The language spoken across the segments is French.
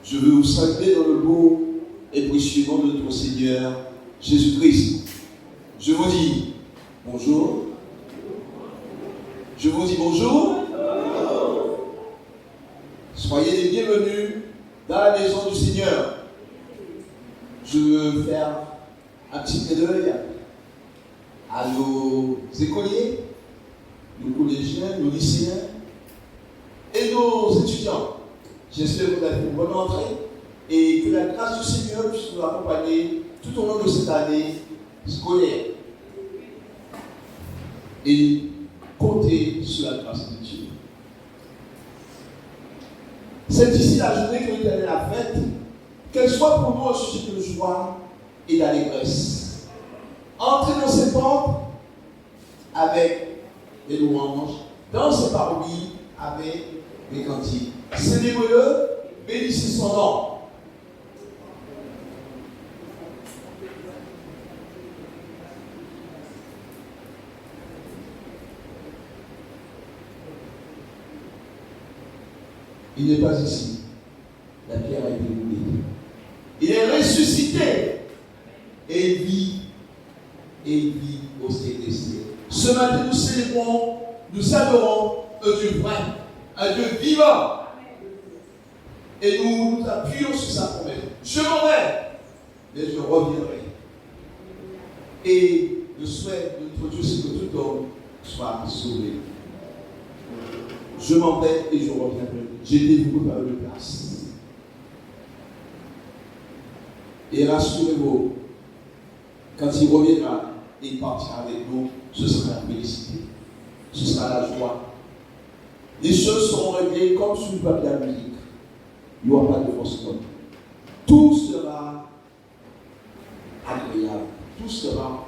Je veux vous saluer dans le beau et précieux nom de notre Seigneur Jésus-Christ. Je vous dis bonjour. Je vous dis bonjour. Soyez les bienvenus dans la maison du Seigneur. Je veux faire un petit clin d'œil à nos écoliers, nos collégiens, nos lycéens et nos étudiants. J'espère que vous avez une bonne entrée et que la grâce du Seigneur puisse nous accompagner tout au long de cette année scolaire. Et comptez sur la grâce de Dieu. C'est ici la journée que l'Éternel a faite, qu'elle soit pour nous un sujet de joie et d'allégresse. Entrez dans ses portes avec les louanges, dans ses parvis avec les cantiques. Célébrez-le, bénissez son nom. Il n'est pas ici. La pierre a été roulée. Il est ressuscité. Et il vit. Et il vit au céleste. Ce matin, nous célébrons, nous adorons un Dieu vrai, un Dieu vivant. Et nous nous appuyons sur sa promesse. Je m'en vais, mais je reviendrai. Et le souhait de notre Dieu, c'est que tout homme soit sauvé. Je m'en vais et je reviendrai. J'ai dévoué par une place. Et rassurez-vous, quand il reviendra, il partira avec nous, ce sera la félicité, ce sera la joie. Les choses seront réglées comme sur le papier à musique. Il n'y aura pas de fausse note. Tout sera agréable, tout sera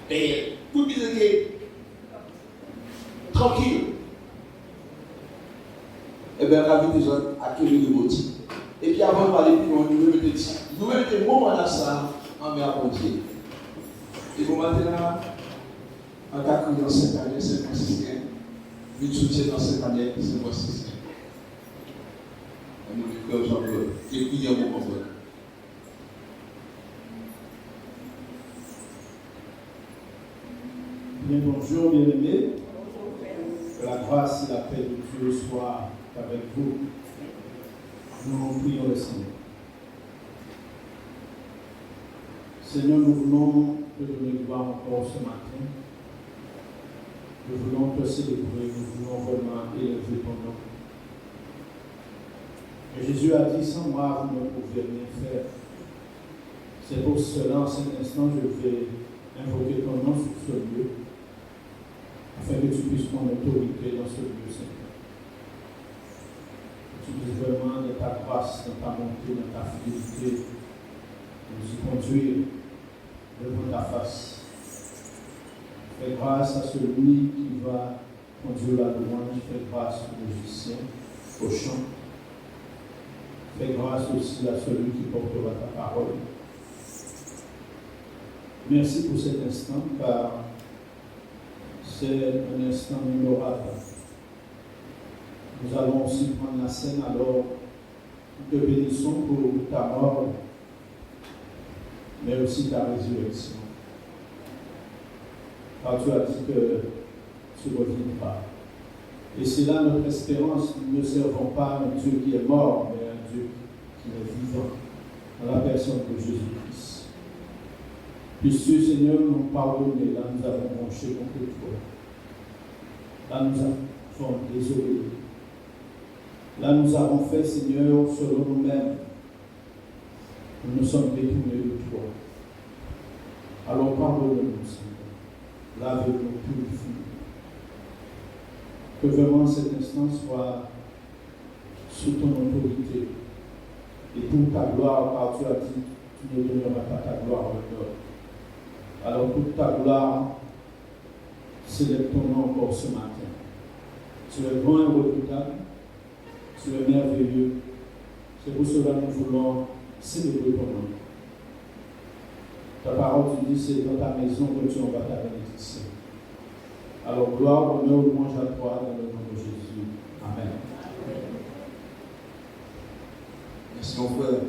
réel, tout bien tranquille. Eh bien, ravi des autres, accueillir le motif. Et puis avant de parler plus loin, nous mettons des moments là, ça, en mer entier. Et vous maintenant, en cas dans cette année, c'est consistant. Une soutien dans cette année, c'est consistant. Et nous disons, et puis il y a un moment. Bien, bonjour, bien-aimés. Que la grâce et la paix de Dieu soient avec vous. Nous prions le Seigneur. Seigneur, nous voulons te donner gloire encore ce matin. Nous voulons te célébrer, nous voulons vraiment élever ton nom. Et Jésus a dit, sans moi, vous ne pouvez rien faire. C'est pour cela, en cet instant, je vais invoquer ton nom sur ce lieu, afin que tu puisses prendre autorité dans ce lieu, Seigneur. Que tu puisses vraiment, de ta grâce, dans ta bonté, dans ta fidélité, nous y conduire devant ta face. Fais grâce à celui qui va conduire la louange, fais grâce aux musiciens, aux chants. Fais grâce aussi à celui qui portera ta parole. Merci pour cet instant, car c'est un instant mémorable. Nous allons aussi prendre la scène, alors nous te bénissons pour ta mort, mais aussi ta résurrection. Car tu as dit que tu reviendras. Et c'est là notre espérance. Nous ne servons pas un Dieu qui est mort, mais un Dieu qui est vivant, dans la personne de Jésus-Christ. Puisses-tu, Seigneur, nous pardonner. Là, nous avons bronché contre toi. Là, nous avons désolé. Là, nous avons fait, Seigneur, selon nous-mêmes. Nous nous sommes détournés de toi. Alors, pardonne-nous, Seigneur. Lave-nous, purifie. Que vraiment cet instant soit sous ton autorité et pour ta gloire, car tu as dit, tu ne donneras pas ta gloire à l'autre. Alors pour ta gloire, célèbre ton nom encore ce matin. Tu es grand et redoutable, tu es merveilleux. C'est pour cela que nous voulons célébrer ton nom. Ta parole, tu dis, c'est dans ta maison que tu envoies ta bénédiction. Alors, gloire, honneur, louange à toi dans le nom de Jésus. Amen. Merci mon frère.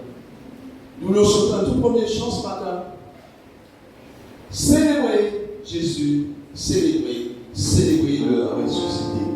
Nous le chantons tout premier chant ce matin. Célébrer Jésus, célébrer le ressuscité.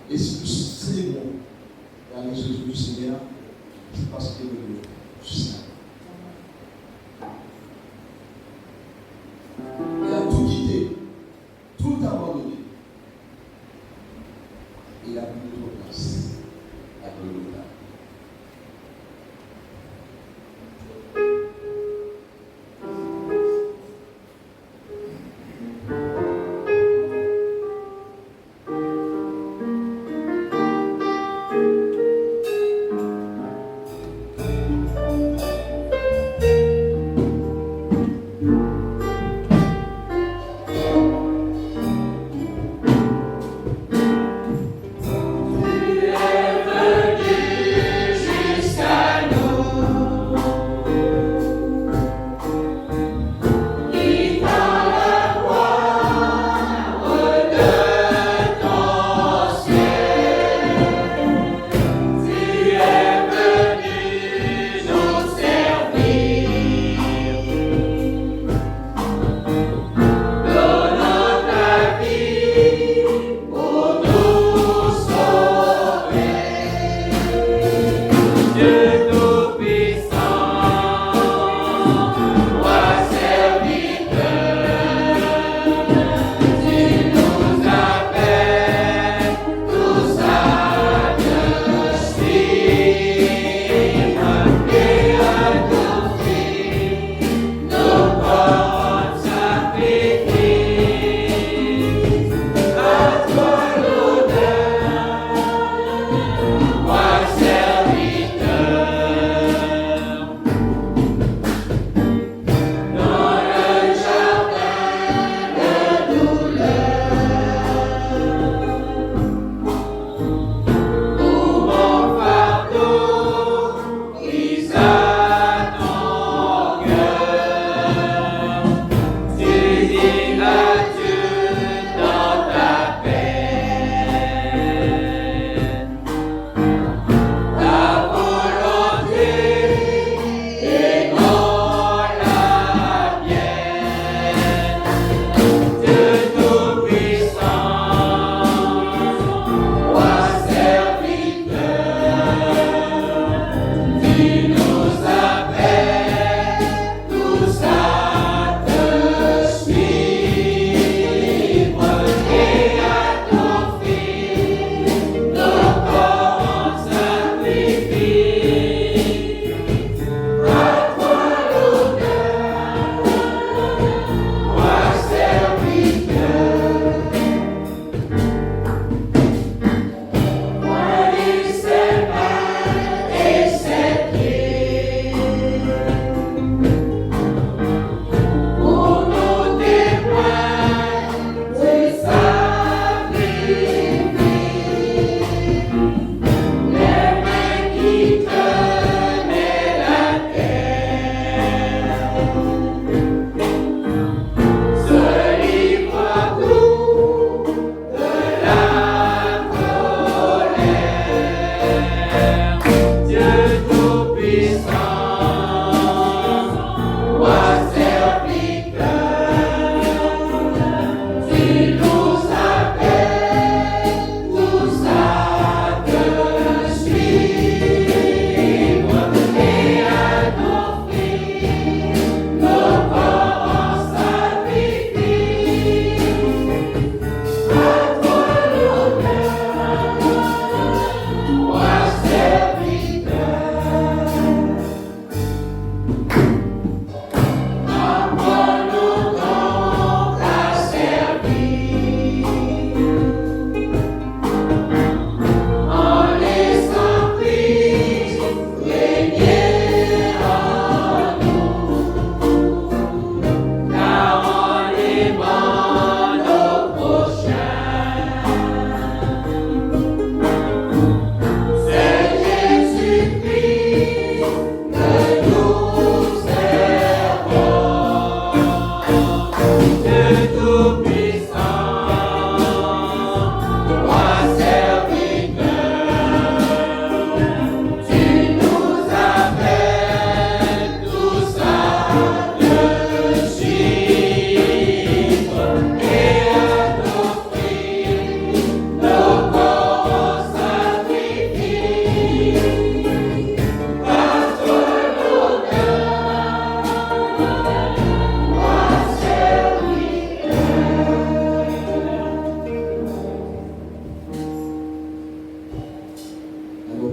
Et si nous célébrons la résurrection du Seigneur, c'est parce qu'il est venu jusqu'à il a tout quitté, tout abandonné. Il a pris notre place à Golgotha.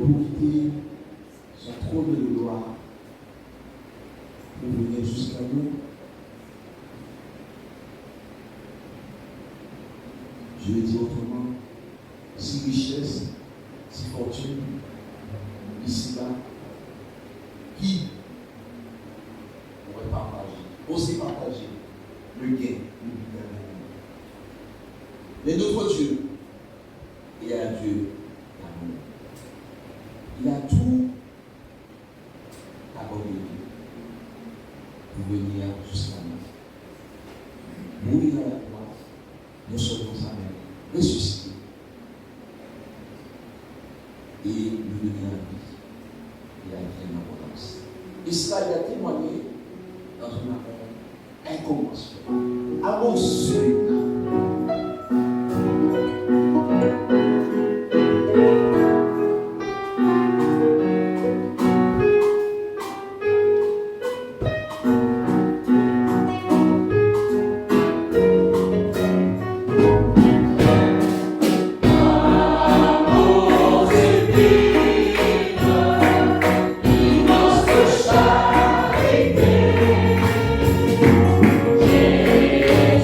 pour quitter son trône de gloire, pour venir jusqu'à nous. Je vais dire autrement, si richesse, si fortune, ici-bas, qui pourrait partager, aussi partager le gain, le bien. Mais notre Dieu, il est un Dieu d'amour. Il a tout accordé pour venir jusqu'à nous. Mourir à la croix, nous sommes sa mère, ressuscité et nous venir à la vie. Il a été une abondance. Israël a témoigné dans un amour incommensurable, amour sublime.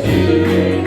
Jésus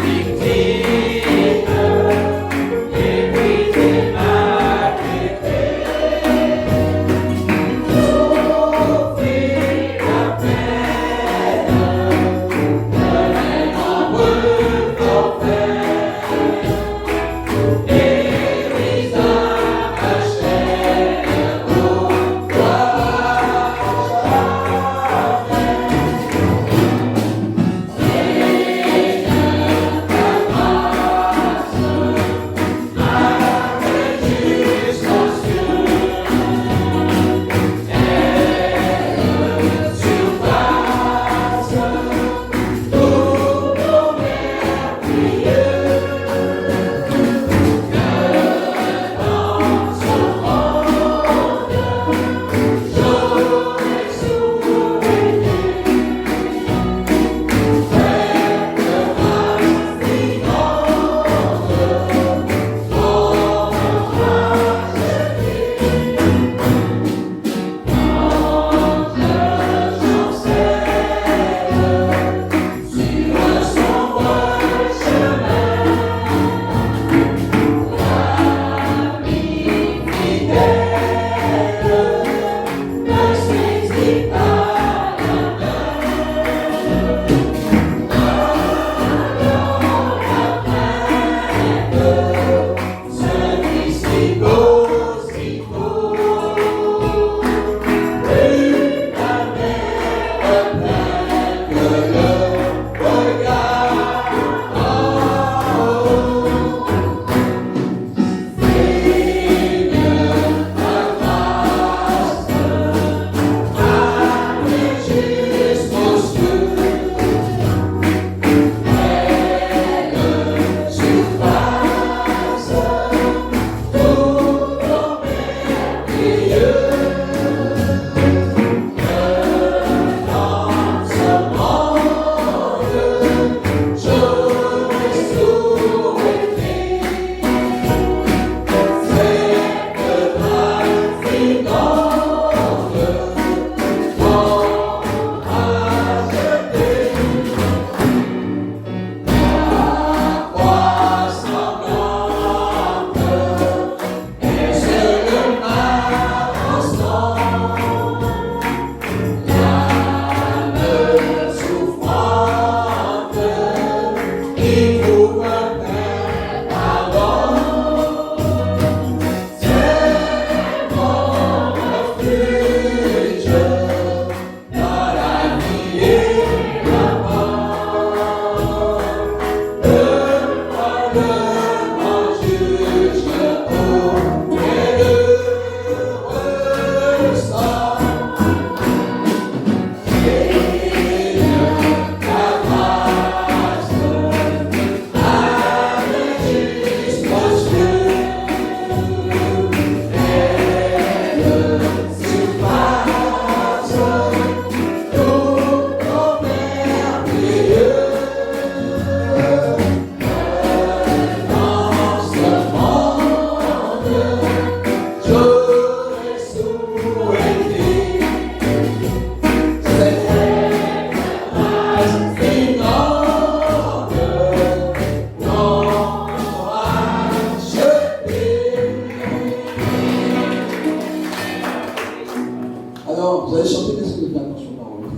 Vous allez chanter, mais est-ce que vous faites attention aux paroles?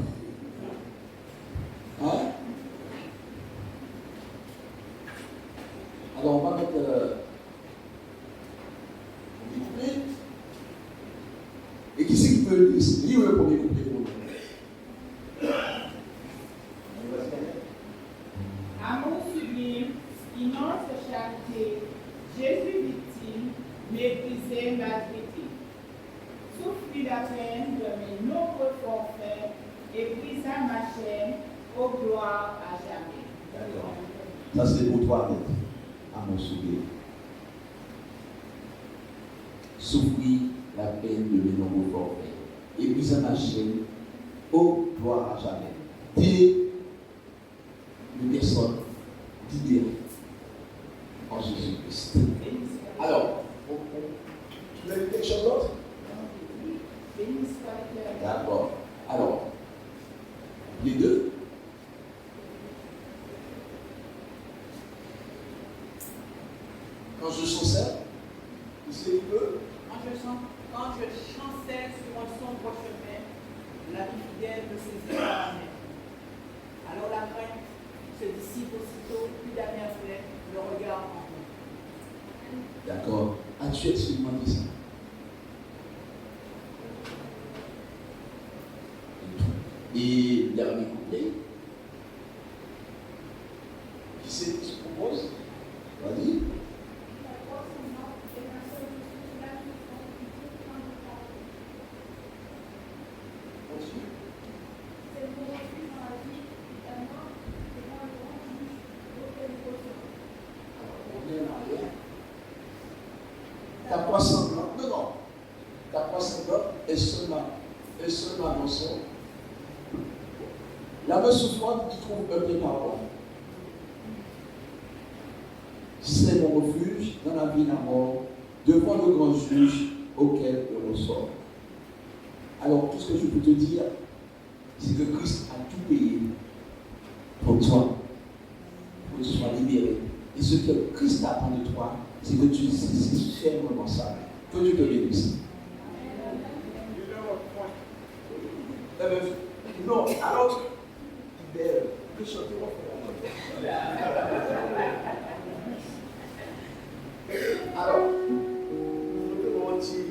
Hein? Alors, on va mettre le couplet. Et qui c'est qui peut lire le premier couplet pour nous? Amour sublime, immense charité, Jésus victime, méprisé, maltraité. Souffrit la peine de mes nombreux forfaits et brisa ma chaîne, ô gloire à jamais. D'accord. Ça, c'est pour toi, Annette. Amour sublime. Souffrit la peine de mes nombreux forfaits et brisa ma chaîne, ô gloire à jamais. T'es une personne libérée en Jésus-Christ. Alors, tu veux dire quelque chose d'autre? D'accord. Alors, les deux. Quand je chancelle, qui c'est qui peut? Quand je chancelle sur un sombre chemin, la vie fidèle me saisit par la main. Alors la crainte se dissipe aussitôt, plus d'amère flèche, le regard en moi. D'accord. As-tu expérimenté ça? Et dernier couplet. Qui c'est qui se propose? Vas-y. Continue. Ta croix sanglante, non. Ta croix sanglante est seulement dans son. La main souffrante qui trouve un peu pardon. C'est mon refuge dans la vie et la mort, devant le grand juge auquel je ressors. Alors, tout ce que je peux te dire, c'est que Christ a tout payé pour toi, pour que tu sois libéré. Et ce que Christ attend de toi, c'est que tu saisisses fermement ça. Que Dieu te bénisse. Non, alors, que chanter, alors, je te remercie.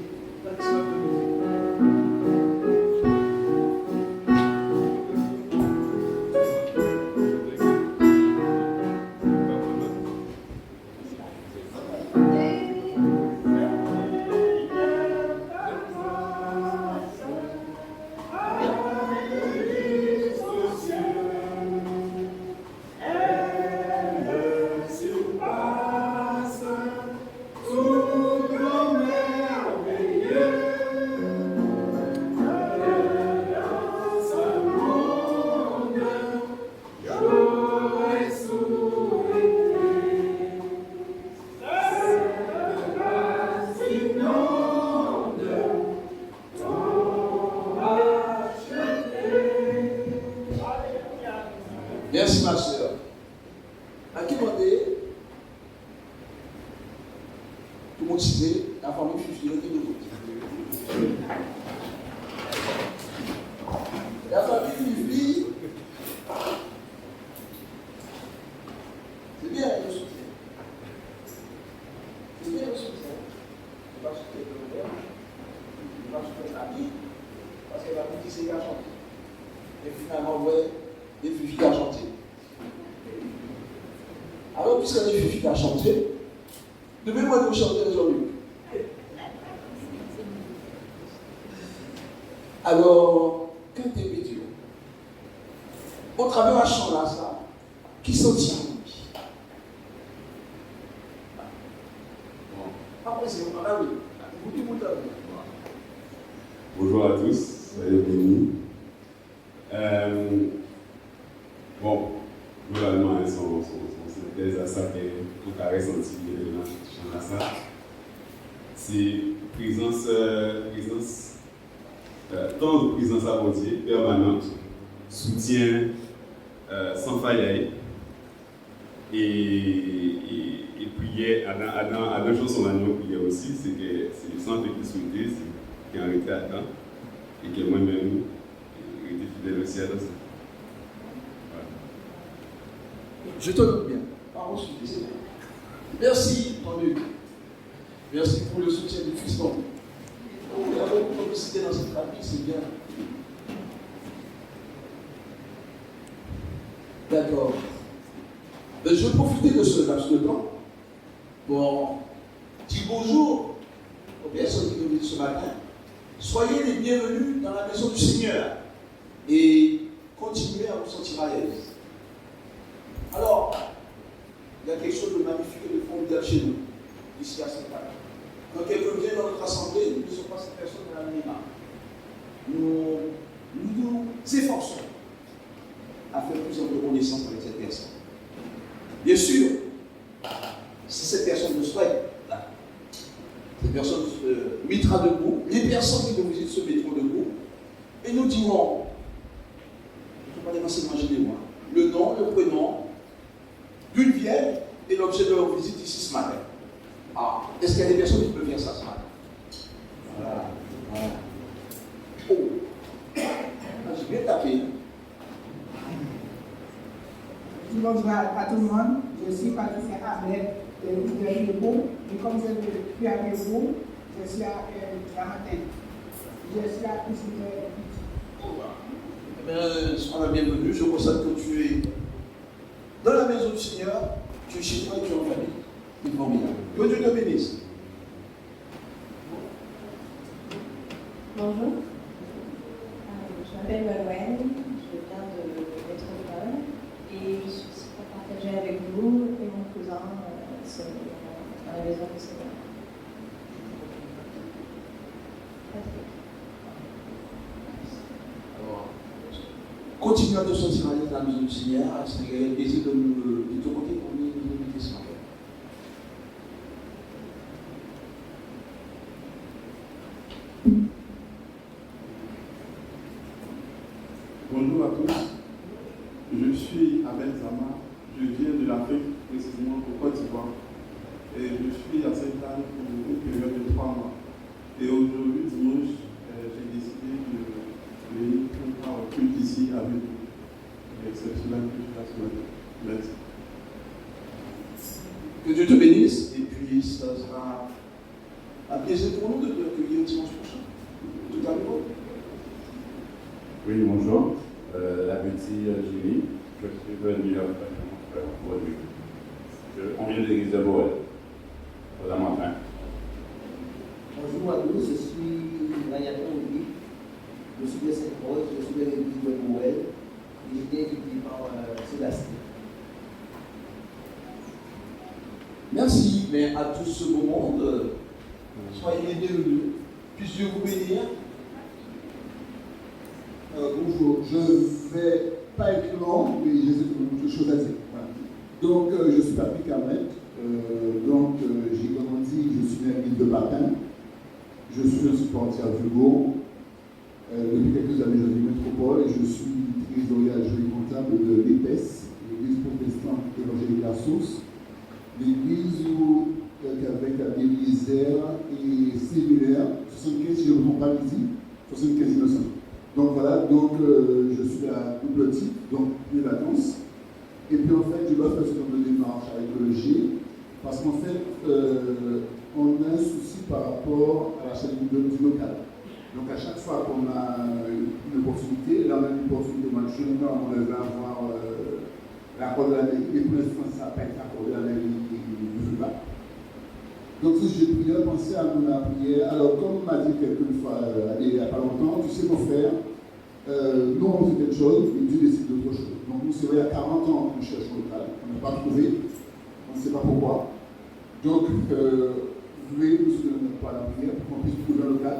Merci ma soeur. À qui demander? Tout le monde disait, la famille Fifi, le de la famille Fifi, c'est bien le soutien. C'est bien le soutien. Je ne vais pas soutenir le père, je ne vais pas soutenir la vie, parce que la petite c'est qu'à chanter. Et finalement, ouais, des Fifi qui a chanté. Alors, puisque les Fifi qui a chanté, devez-moi nous chanter aujourd'hui. Alors, quand tu es Dieu, au travers de la chant là, ça, qui s'en tient? Après, c'est ah oui, vous tout le monde. Bonjour à tous, soyez bénis. Bon, globalement, son synthèse à ça, tout a ressenti dans ça. C'est présence, temps de présence à Dieu, permanente, soutien sans faille et prière, à la chanson manuelle prière aussi, c'est que c'est le centre qui souhaitait, qui est arrêté à temps. et que moi-même, je suis fidèle aussi à ça. Je te note bien. Pardon, je suis désolé. Merci, Jean-Luc. Merci pour le soutien du Fils. Il y a beaucoup de publicité dans cette famille, c'est bien. D'accord. Je vais profiter de ce laps de temps pour dire bonjour aux personnes qui nous disent ce matin. Soyez les bienvenus dans la maison du Seigneur et continuez à vous sentir à l'aise. Alors, il y a quelque chose de magnifique et de formidable chez nous, ici à Saint-Paul. Quand quelqu'un vient dans notre assemblée, nous ne sommes pas cette personne de l'anonymat. Nous efforçons à faire plus de reconnaissance avec cette personne. Bien sûr, si cette personne le souhaite, cette personne se mettra debout, les personnes qui nous visitent se mettront debout, et nous dirons, il ne faut pas des renseignements généraux, le nom, le prénom, d'où ils viennent et l'objet de leur visite ici ce matin. Ah, est-ce qu'il y a des personnes qui peuvent faire ça ce matin? Voilà. Oh, j'ai bien tapé. Bonjour à tout le monde, je suis Patricia Ahmed de Ribeau, et comme je suis avec vous, je suis à Dramatin. Je suis à Piscine. Eh bien, sois la bienvenue. Je constate que tu es dans la maison du Seigneur, tu es chez toi et tu es en famille. C'est formidable. Que Dieu te bénisse. Bonjour, je m'appelle Manuel, je viens de Métropole et je suis ici pour partager avec vous et mon cousin ce moment dans la maison du Seigneur. Alors, continue à te sentir à l'aise dans la maison du Seigneur. C'est un désir de te compter pour nous inviter ce matin. Bonjour à tous, je suis Abel Zama, je viens de l'Afrique, précisément au Côte d'Ivoire, et je suis à Saint-Anne pour une période de 3 mois. Et aujourd'hui, dimanche, j'ai décidé de venir pour faire un culte ici avec vous. Et c'est cela que je fais ce matin. Merci. Que Dieu te bénisse, et puis ça sera un plaisir pour nous de te accueillir dimanche prochain. Tout à l'heure. Oui, bonjour. La petite Julie, je suis venu aujourd'hui. On vient de l'église de Boël, au Lamentin. Bonjour à tous, je suis Rayatan Ouli, je suis de Saint-Paul, je suis de l'église de Boël, et j'étais invité par Sébastien. Merci, mais à tout ce beau monde, soyez les bienvenus. Puisse Dieu vous bénir. Bonjour, je ne vais pas être long, mais j'ai beaucoup de choses à dire. Voilà. Donc, je suis Patrick Ahmed. J'ai grandi, je suis né à l'île de Batin. Je suis un supporter à Vugo. Depuis quelques années, je vis Métropole et je suis trésorier adjoint comptable de l'EPES, l'église protestante évangélique La Source. L'église avec Abbé Isère et Sévulaire, 75, si je ne me trompe pas, ici, 75 innocents. Donc voilà, je suis à double titre, donc les vacances. Et puis en fait, je dois faire ce genre de démarche avec le G, parce qu'en fait, on a un souci par rapport à la chaîne du local. Donc à chaque fois qu'on a une opportunité, là on a une opportunité de match, on devait avoir l'accord de la mairie, et pour l'instant ça n'a pas été accordé à la mairie du FUBA. Donc si j'ai prié, pensé à ma prière. Alors comme on m'a dit quelques fois, il n'y a pas longtemps, tu sais mon frère, nous on fait quelque chose, et Dieu décide d'autre chose. Donc nous c'est vrai, il y a 40 ans qu'on cherche au local, on n'a pas trouvé, on ne sait pas pourquoi. Donc vous pouvez nous soutenir par la prière pour qu'on puisse trouver un local,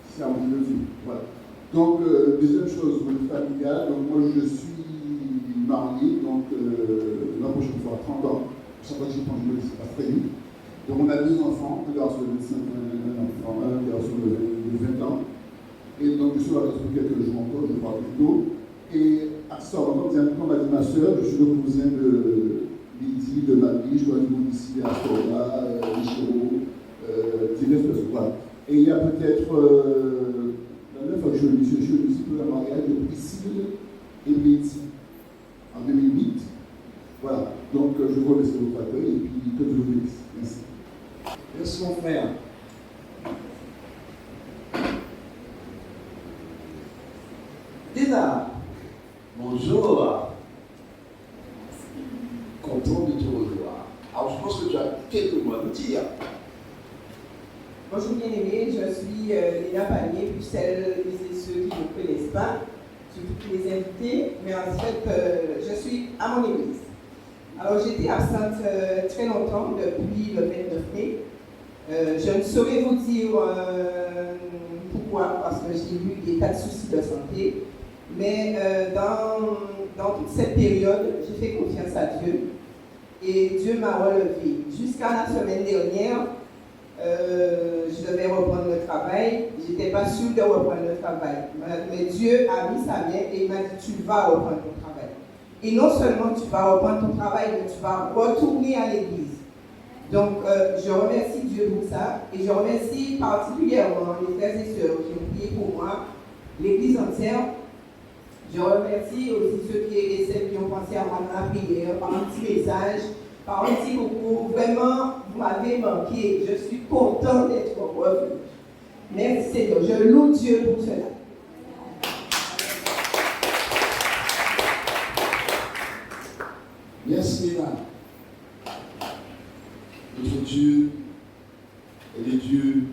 c'est à vous de Dieu. Voilà. Donc deuxième chose, au niveau familial, donc moi je suis marié, donc la prochaine fois, 30 ans, chaque fois que j'y pense, je me dis, c'est pas très vite. Donc on a 2 enfants, un garçon de 25 ans, un garçon de 20 ans. Et donc je suis là pour quelques jours encore, je parle plus tôt. Et accessoirement, comme m'a dit ma soeur, je suis le cousin de Lydie, de Marie, je vois du monde ici, à Astora, Michiro, diverses personnes. Voilà. Et il y a peut-être 9 je suis pour le mariage de Priscille et Betty en 2008. Voilà, donc je vous remercie de votre accueil et puis que Dieu vous bénisse. Merci. Merci mon frère. Dina, bonjour. Content de te revoir. Alors je pense que tu as quelques mots à nous dire. Bonjour bien-aimés, je suis Léna Panier, puis celles et ceux qui ne me connaissent pas, surtout les invités, mais en fait, je suis à mon église. Alors j'ai été absente très longtemps, depuis le 29 mai. Je ne saurais vous dire pourquoi, parce que j'ai eu des tas de soucis de santé, mais dans toute cette période, j'ai fait confiance à Dieu et Dieu m'a relevé. Jusqu'à la semaine dernière, je devais reprendre le travail. Je n'étais pas sûre de reprendre le travail. Mais Dieu a mis sa main et il m'a dit, tu vas reprendre ton travail. Et non seulement tu vas reprendre ton travail, mais tu vas retourner à l'église. Donc, je remercie Dieu pour ça. Et je remercie particulièrement les frères et sœurs qui ont prié pour moi, l'église entière. Je remercie aussi ceux et celles qui ont pensé à moi dans la prière, par un petit message, par un petit coucou. Vraiment, vous m'avez manqué. Je suis content d'être revenu. Merci Seigneur. Je loue Dieu pour cela. Merci Léna. Notre Dieu est le Dieu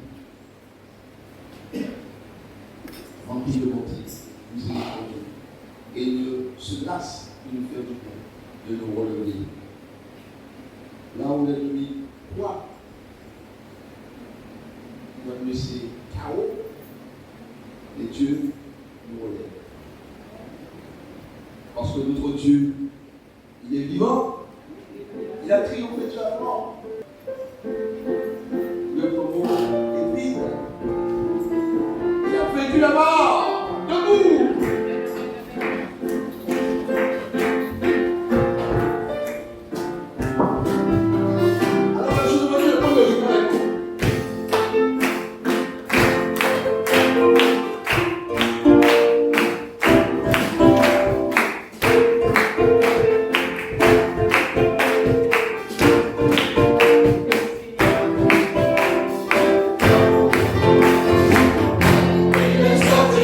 rempli de bonté, miséricordieux, et il ne se lasse de nous faire du bien, de nous relever. Là où l'ennemi croit, il va nous laisser chaos, et Dieu nous relève. Parce que notre Dieu, il est vivant, il a triomphé de la mort. Le tombeau est vide. Il a vaincu la mort. Debout. Alors la chose de Dieu, comme je dirais. Il est sorti.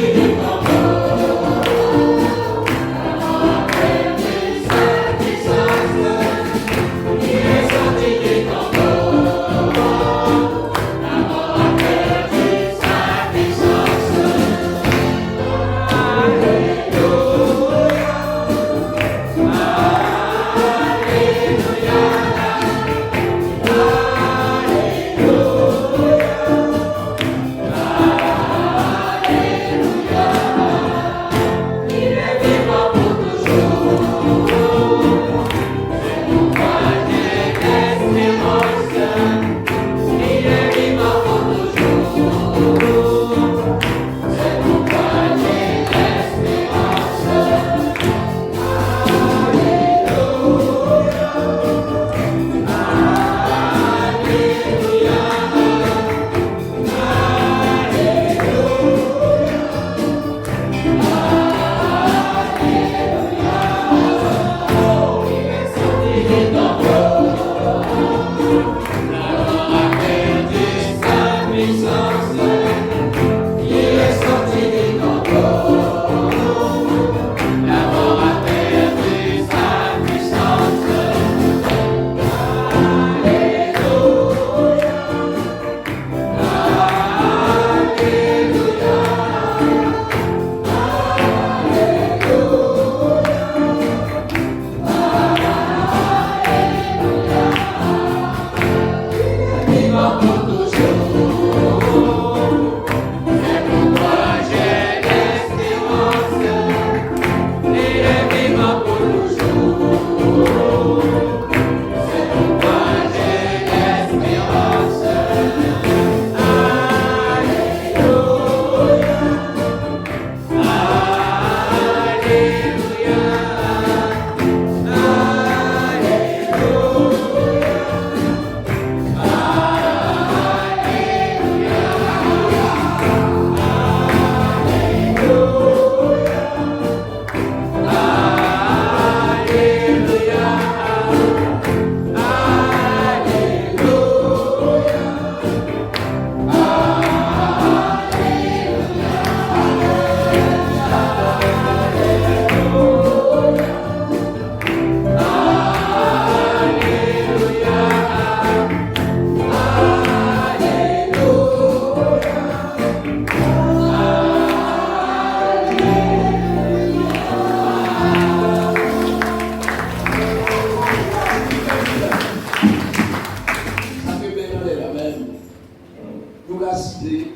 capacité.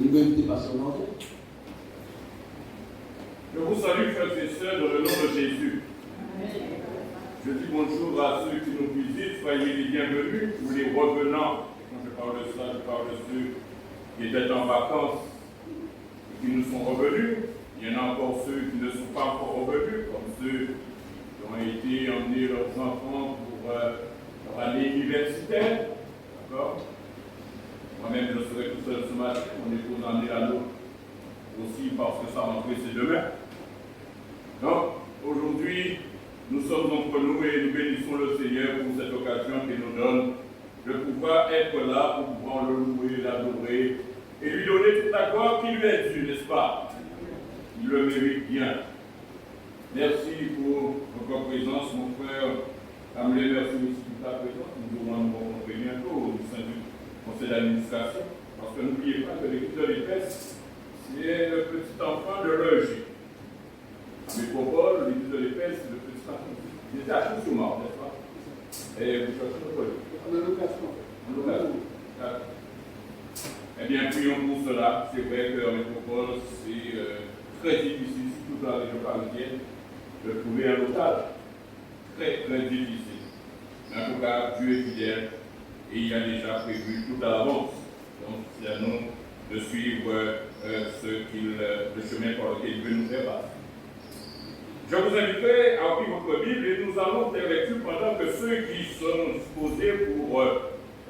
Il veut inviter Pasteur André. Je vous salue, frères et sœurs, dans le nom de Jésus. Je dis bonjour à ceux qui nous visitent, soyez les bienvenus, ou les revenants. Quand je parle de ça, je parle de ceux qui étaient en vacances et qui nous sont revenus. Il y en a encore ceux qui ne sont pas encore revenus, comme ceux qui ont été emmenés leurs enfants pour leur année universitaire. D'accord? Moi-même, je serai tout seul ce matin, mon épouse en est la nôtre aussi parce que sa rentrée c'est demain. Donc, aujourd'hui, nous sommes entre nous et nous bénissons le Seigneur pour cette occasion qu'il nous donne de pouvoir être là pour pouvoir le louer, l'adorer et lui donner toute la gloire qui lui est due, n'est-ce pas? Il le mérite bien. Merci pour votre présence, mon frère Amelé, merci aussi pour ta présence. Nous allons nous rencontrer bientôt au sein du conseil d'administration, parce que n'oubliez pas que l'équipe de l'EPES, c'est le petit enfant de l'EG. En métropole, l'église de l'EPES, c'est le petit enfant. Il était à Chousoumar, n'est-ce pas? Et vous cherchez le quoi? En location. En location. Eh bien, prions pour cela. C'est vrai qu'en métropole, c'est très difficile, surtout dans la région parisienne, de trouver un local. Très, très difficile. Mais en tout cas, Dieu est fidèle et il a déjà prévu tout à l'avance. Donc, c'est à nous de suivre le chemin par lequel il veut nous faire passer. Je vous inviterai à ouvrir votre Bible et nous allons faire lecture pendant que ceux qui sont disposés pour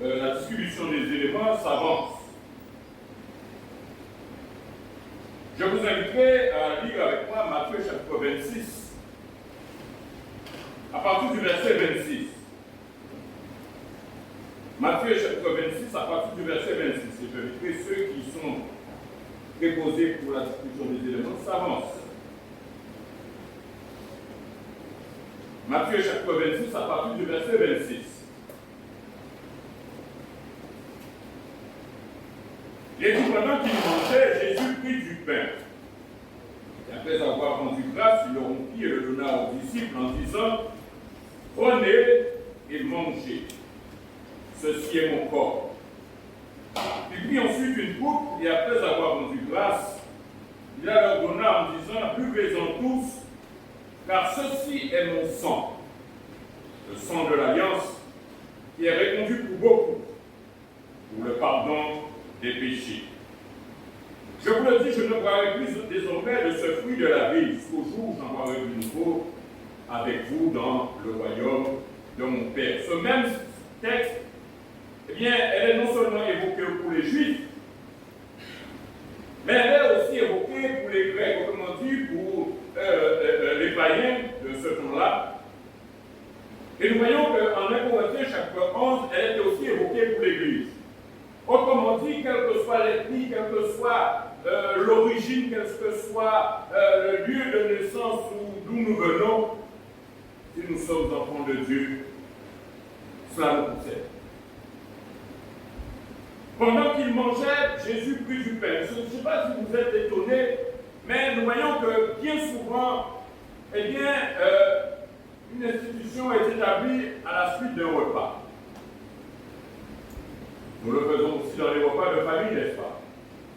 la distribution des éléments s'avancent. Je vous inviterai à lire avec moi Matthieu chapitre 26, à partir du verset 26. Matthieu chapitre 26, à partir du verset 26. Et j'inviterai ceux qui sont préposés pour la distribution des éléments s'avancent. Matthieu chapitre 26, à partir du verset 26. Et tout pendant qu'ils mangeaient, Jésus prit du pain. Et après avoir rendu grâce, il le rompit et le donna aux disciples en disant: prenez et mangez. Ceci est mon corps. Il prit ensuite une coupe et après avoir rendu grâce, il la leur donna en disant: buvez-en tous, car ceci est mon sang, le sang de l'alliance, qui est répandu pour beaucoup, pour le pardon des péchés. Je vous le dis, je ne boirai plus désormais de ce fruit de la vie, jusqu'au jour où j'en boirai de nouveau avec vous dans le royaume de mon Père. Ce même texte, eh bien, elle est non seulement évoquée pour les Juifs, mais elle est aussi évoquée pour les Grecs, autrement dit pour les païens de ce temps-là. Et nous voyons qu'en 1 Corinthiens chapitre 11, elle était aussi évoquée pour l'Église. Autrement dit, quelle que soit l'ethnie, quelle que soit l'origine, quel que soit le lieu de naissance d'où nous venons, si nous sommes enfants de Dieu, cela nous concerne. Pendant qu'il mangeait, Jésus prit du pain. Je ne sais pas si vous êtes étonnés, mais nous voyons que bien souvent, eh bien, une institution est établie à la suite d'un repas. Nous le faisons aussi dans les repas de famille, n'est-ce pas?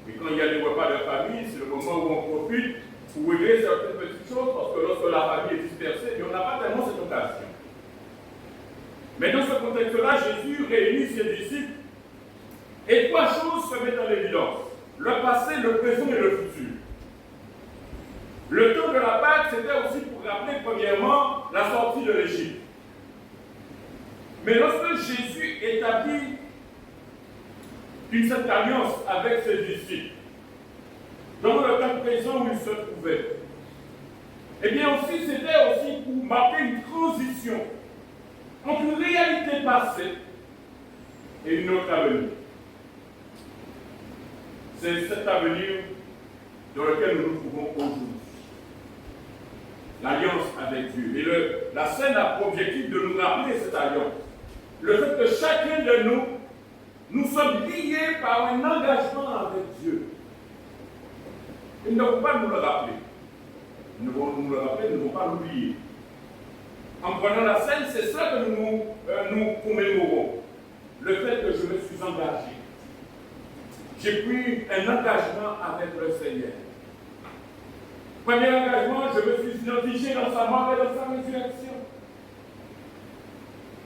Et quand il y a des repas de famille, c'est le moment où on profite pour régler certaines petites choses, parce que lorsque la famille est dispersée, on n'a pas tellement cette occasion. Mais dans ce contexte-là, Jésus réunit ses disciples et trois choses se mettent en évidence: le passé, le présent et le futur. Le temps de la Pâque, c'était aussi pour rappeler premièrement la sortie de l'Égypte. Mais lorsque Jésus établit cette alliance avec ses disciples, dans le temps présent où ils se trouvaient, eh bien aussi, c'était aussi pour marquer une transition entre une réalité passée et une autre avenir. C'est cet avenir dans lequel nous nous trouvons aujourd'hui. L'alliance avec Dieu. Et la scène a pour objectif de nous rappeler cette alliance. Le fait que chacun de nous sommes liés par un engagement avec Dieu. Il ne faut pas nous le rappeler. Nous devons nous le rappeler, nous ne devons pas l'oublier. En prenant la scène, c'est ça que nous commémorons. Le fait que je me suis suis engagé. J'ai pris un engagement avec le Seigneur. Premier engagement, je me suis identifié dans sa mort et dans sa résurrection.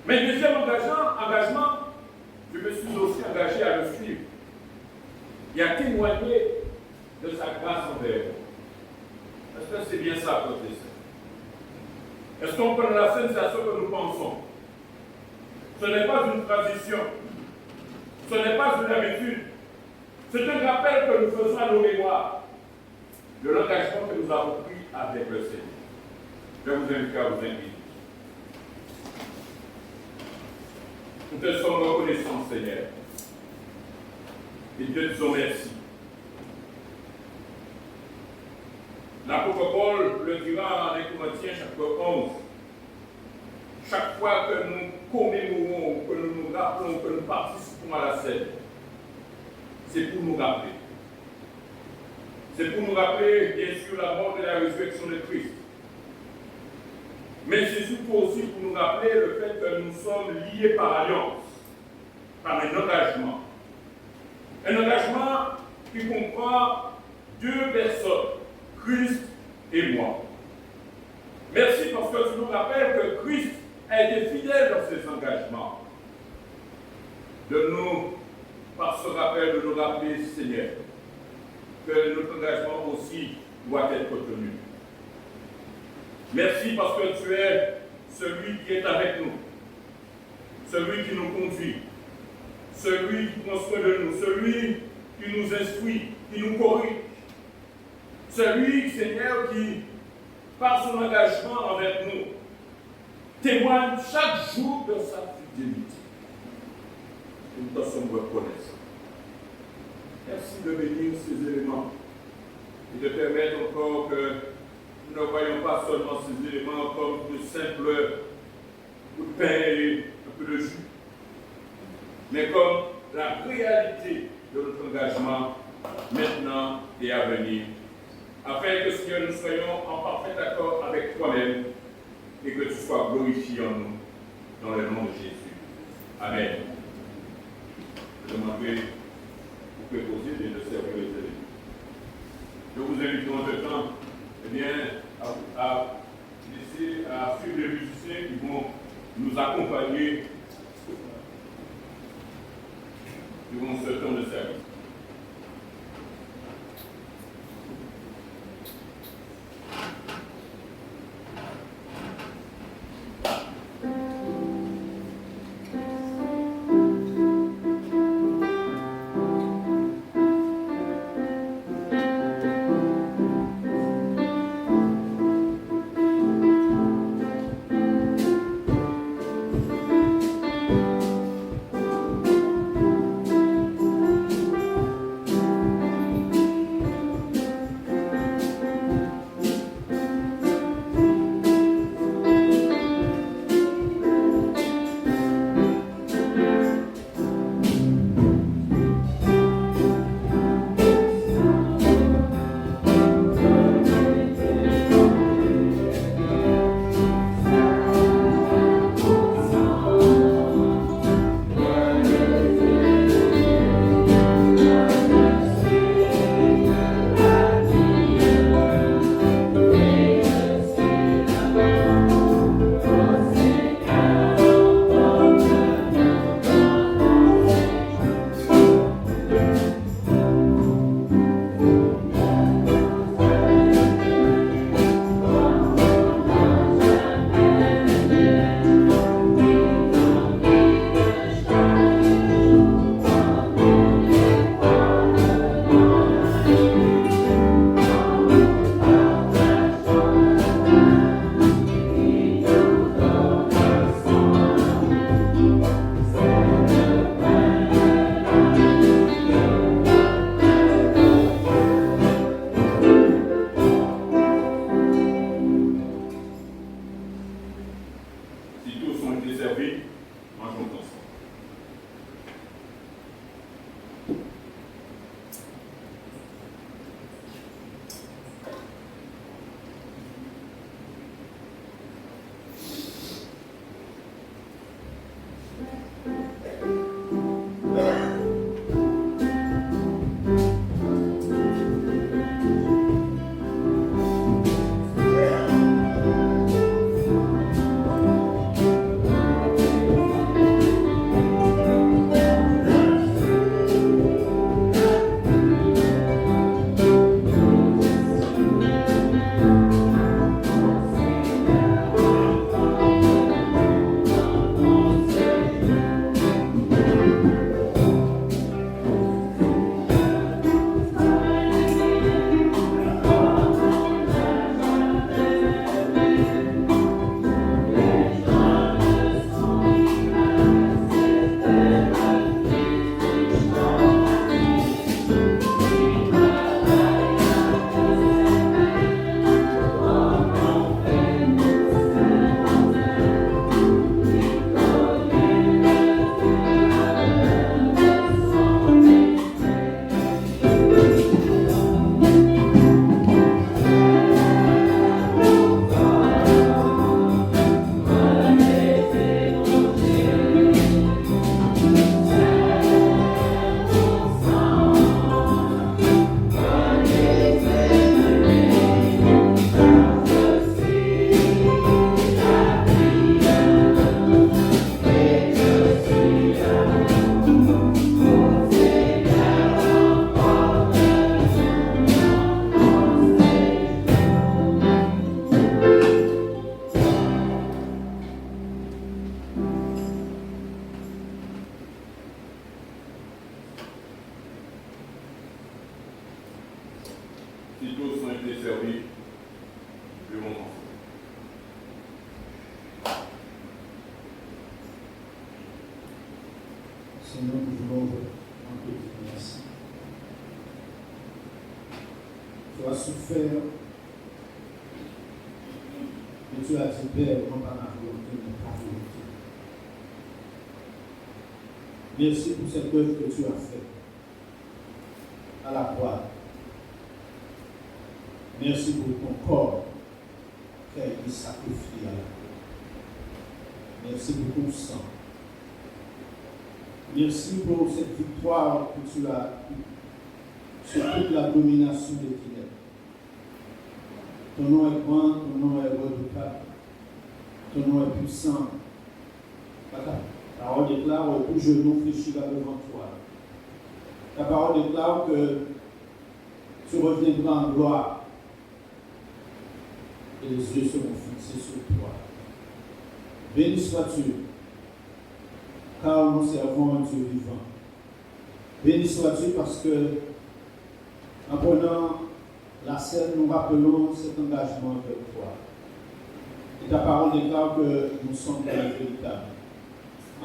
Mais deuxième engagement, je me suis aussi engagé à le suivre et à témoigner de sa grâce envers nous. Est-ce que c'est bien ça, professeur? Est-ce qu'on prend la scène, c'est à ce que nous pensons? Ce n'est pas une tradition, ce n'est pas une habitude, c'est un rappel que nous faisons à nos mémoires de l'engagement que nous avons pris avec le Seigneur. Je vous invite à vous inviter. Nous te sommes reconnaissants, Seigneur. Et Dieu te disons merci. L'apôtre Paul le dira en 1 Corinthiens chapitre 11. Chaque fois que nous commémorons, que nous nous rappelons, que nous participons à la scène, c'est pour nous rappeler. C'est pour nous rappeler, bien sûr, la mort et la résurrection de Christ. Mais c'est surtout aussi pour nous rappeler le fait que nous sommes liés par alliance, par un engagement. Un engagement qui comprend deux personnes, Christ et moi. Merci parce que tu nous rappelles que Christ a été fidèle dans ses engagements. De nous, par ce rappel, de nous rappeler, Seigneur, que notre engagement aussi doit être tenu. Merci parce que tu es celui qui est avec nous, celui qui nous conduit, celui qui prend soin de nous, celui qui nous instruit, qui nous corrige, celui, Seigneur, qui, par son engagement envers nous, témoigne chaque jour de sa fidélité. Nous te sommes reconnaissants. Merci de bénir ces éléments et de permettre encore que nous ne voyons pas seulement ces éléments comme de simples bouts de pain et un peu de jus, mais comme la réalité de notre engagement maintenant et à venir, afin que, Seigneur, nous soyons en parfait accord avec toi-même et que tu sois glorifié en nous, dans le nom de Jésus. Amen. Je demanderai vous pouvez poser et de servir les éléments. Je vous invite en ce temps à suivre les musiciens qui vont nous accompagner durant ce temps de service. Si tous ont été servis, je m'en transfère. Seigneur, nous voulons te dire merci. Tu as souffert, et tu as dit, Père, non pas ma volonté, mais ta volonté. Merci pour cette œuvre que tu as faite à la croix. Merci pour ton corps qui a été sacrifié à la croix. Merci pour ton sang. Merci pour cette victoire que tu as eue sur toute la domination des ténèbres. Ton nom est grand, ton nom est redoutable, ton nom est puissant. Ta parole déclare que tout genou fléchira devant toi. Ta parole déclare que tu reviendras en gloire et les yeux seront fixés sur toi. Béni sois-tu, car nous servons un Dieu vivant. Béni sois-tu parce que, en prenant la scène, nous rappelons cet engagement avec toi. Et ta parole déclare que nous sommes véritables